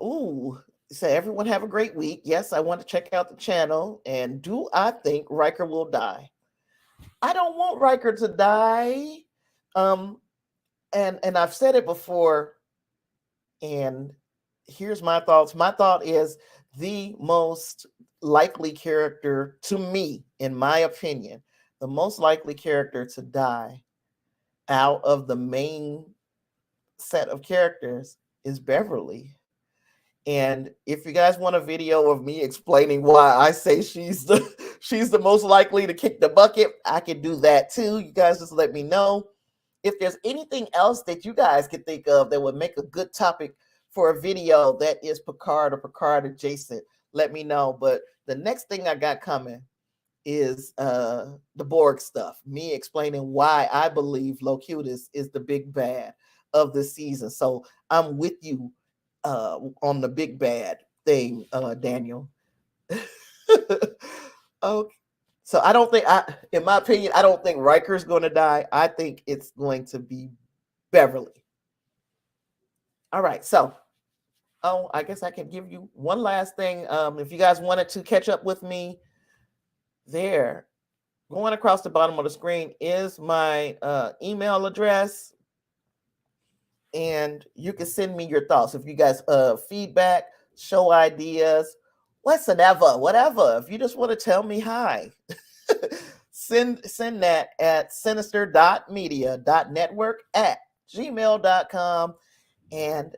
Ooh. So everyone have a great week. Yes, I want to check out the channel. And do I think Riker will die? I don't want Riker to die. And I've said it before. And here's my thoughts. My thought is the most likely character to me, in my opinion, the most likely character to die out of the main set of characters is Beverly. And if you guys want a video of me explaining why I say she's the most likely to kick the bucket, I can do that too. You guys just let me know. If there's anything else that you guys can think of that would make a good topic for a video that is Picard or Picard adjacent, let me know. But the next thing I got coming is the Borg stuff. Me explaining why I believe Locutus is the big bad of the season. So I'm with you on the big bad thing, Daniel. Okay. So I don't think in my opinion, I don't think Riker's going to die. I think it's going to be Beverly. All right. So, I guess I can give you one last thing. If you guys wanted to catch up with me, there, going across the bottom of the screen is my email address, and you can send me your thoughts. If you guys feedback, show ideas, whatever. If you just want to tell me hi. send that at sinister.media.network@gmail.com. And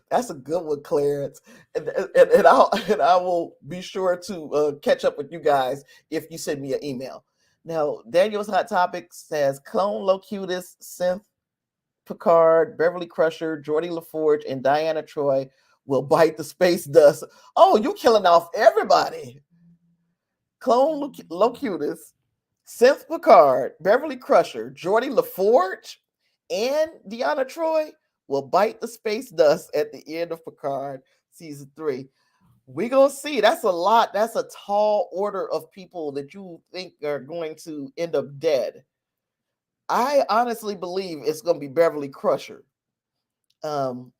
that's a good one, Clarence. And I will be sure to catch up with you guys if you send me an email. Now, Daniel's Hot Topic says Clone Locutus, Synth Picard, Beverly Crusher, Geordi LaForge, and Diana Troy will bite the space dust. Oh, you killing off everybody. Clone Locutus, Synth Picard, Beverly Crusher, Geordi LaForge, and Deanna Troy will bite the space dust at the end of Picard season 3. We're going to see. That's a lot. That's a tall order of people that you think are going to end up dead. I honestly believe it's going to be Beverly Crusher. But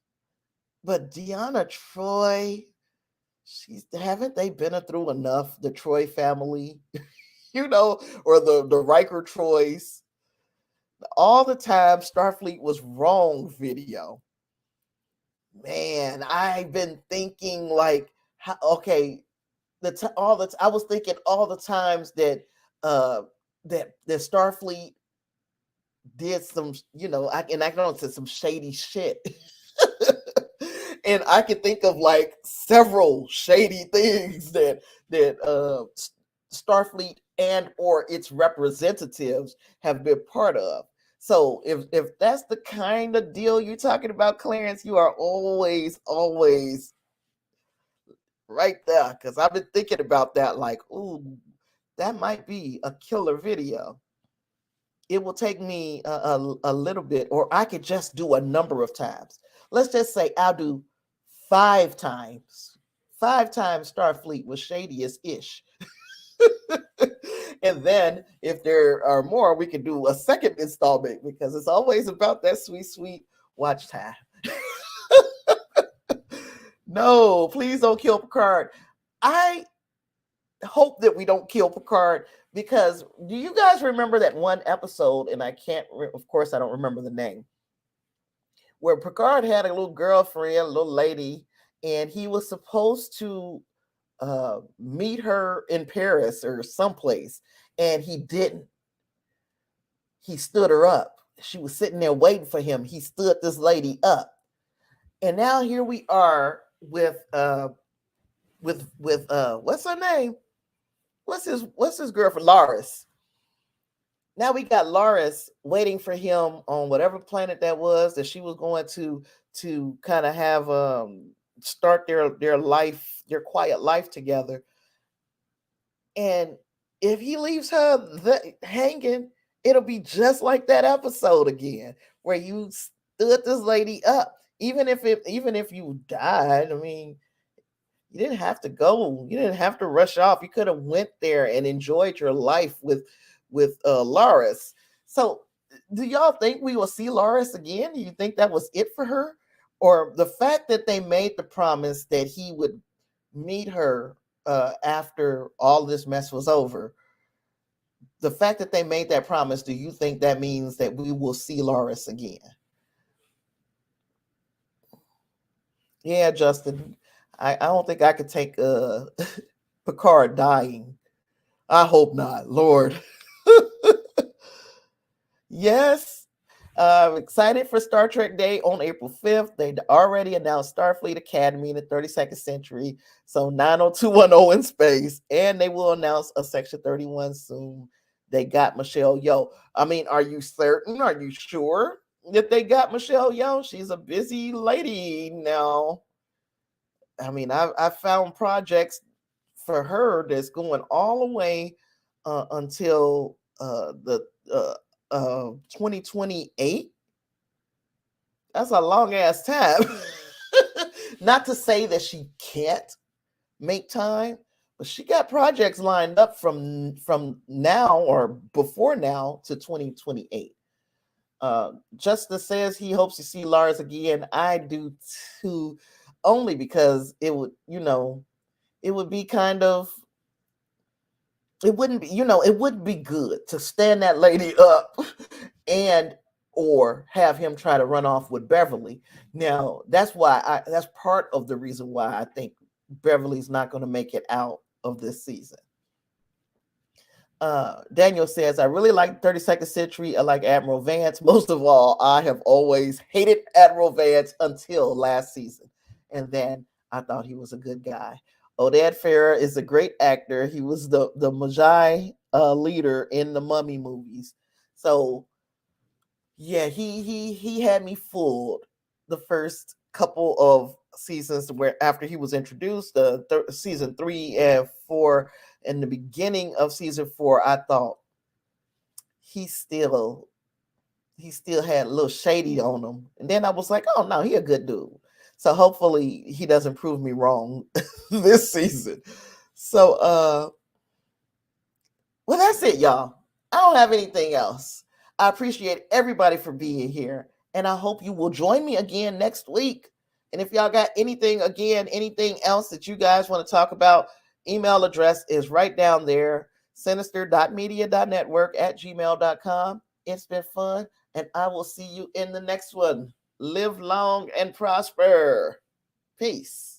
Deanna Troy, haven't they been through enough? The Troy family, or the Riker Troys. All the time Starfleet was wrong video. Man, I've been thinking I was thinking all the times that that Starfleet did some, I can say some shady shit. And I can think of several shady things that Starfleet and or its representatives have been part of. So if that's the kind of deal you're talking about, Clarence, you are always right there. Because I've been thinking about that, ooh, that might be a killer video. It will take me a little bit, or I could just do a number of times. Let's just say I'll do 5 times. 5 times Starfleet was shadiest-ish. And then if there are more, we can do a second installment, because it's always about that sweet watch time. No, please don't kill Picard. I hope that we don't kill Picard, because do you guys remember that one episode, and of course I don't remember the name, where Picard had a little girlfriend, a little lady, and he was supposed to meet her in Paris or someplace, and he didn't. He stood her up. She was sitting there waiting for him. He stood this lady up, and now here we are with what's her name? What's his girlfriend? Laris. Now we got Laris waiting for him on whatever planet that was that she was going to kind of have start their life, their quiet life together. And if he leaves her hanging, it'll be just like that episode again, where you stood this lady up. Even if you died, I mean, you didn't have to go. You didn't have to rush off. You could have went there and enjoyed your life with Laris. So, do y'all think we will see Laris again? Do you think that was it for her, or the fact that they made the promise that he would meet her after all this mess was over? The fact that they made that promise, do you think that means that we will see Laris again? Yeah, Justin, I don't think I could take Picard dying. I hope not, Lord. Yes. Excited for Star Trek Day on April 5th. They already announced Starfleet Academy in the 32nd century. So 90210 in space. And they will announce a Section 31 soon. They got Michelle Yeoh. I mean, are you certain? Are you sure that they got Michelle Yeoh? She's a busy lady now. I mean, I found projects for her that's going all the way until the 2028. That's a long ass time. Not to say that she can't make time, but she got projects lined up from now or before now to 2028. Justice says he hopes to see Lars again. I do too, only because it would, it would be kind of, it wouldn't be, it wouldn't be good to stand that lady up and or have him try to run off with Beverly. Now, that's part of the reason why I think Beverly's not going to make it out of this season. Daniel says, I really like 32nd Century. I like Admiral Vance. Most of all, I have always hated Admiral Vance until last season. And then I thought he was a good guy. Oded Farah is a great actor. He was the Magi leader in the Mummy movies. So yeah, he had me fooled the first couple of seasons where after he was introduced, season 3 and 4. In the beginning of season 4, I thought he still had a little shady on him. And then I was like, oh no, he a good dude. So hopefully he doesn't prove me wrong this season. So well, that's it, y'all. I don't have anything else. I appreciate everybody for being here. And I hope you will join me again next week. And if y'all got anything else that you guys want to talk about, email address is right down there, sinister.media.network@gmail.com. It's been fun, and I will see you in the next one. Live long and prosper. Peace.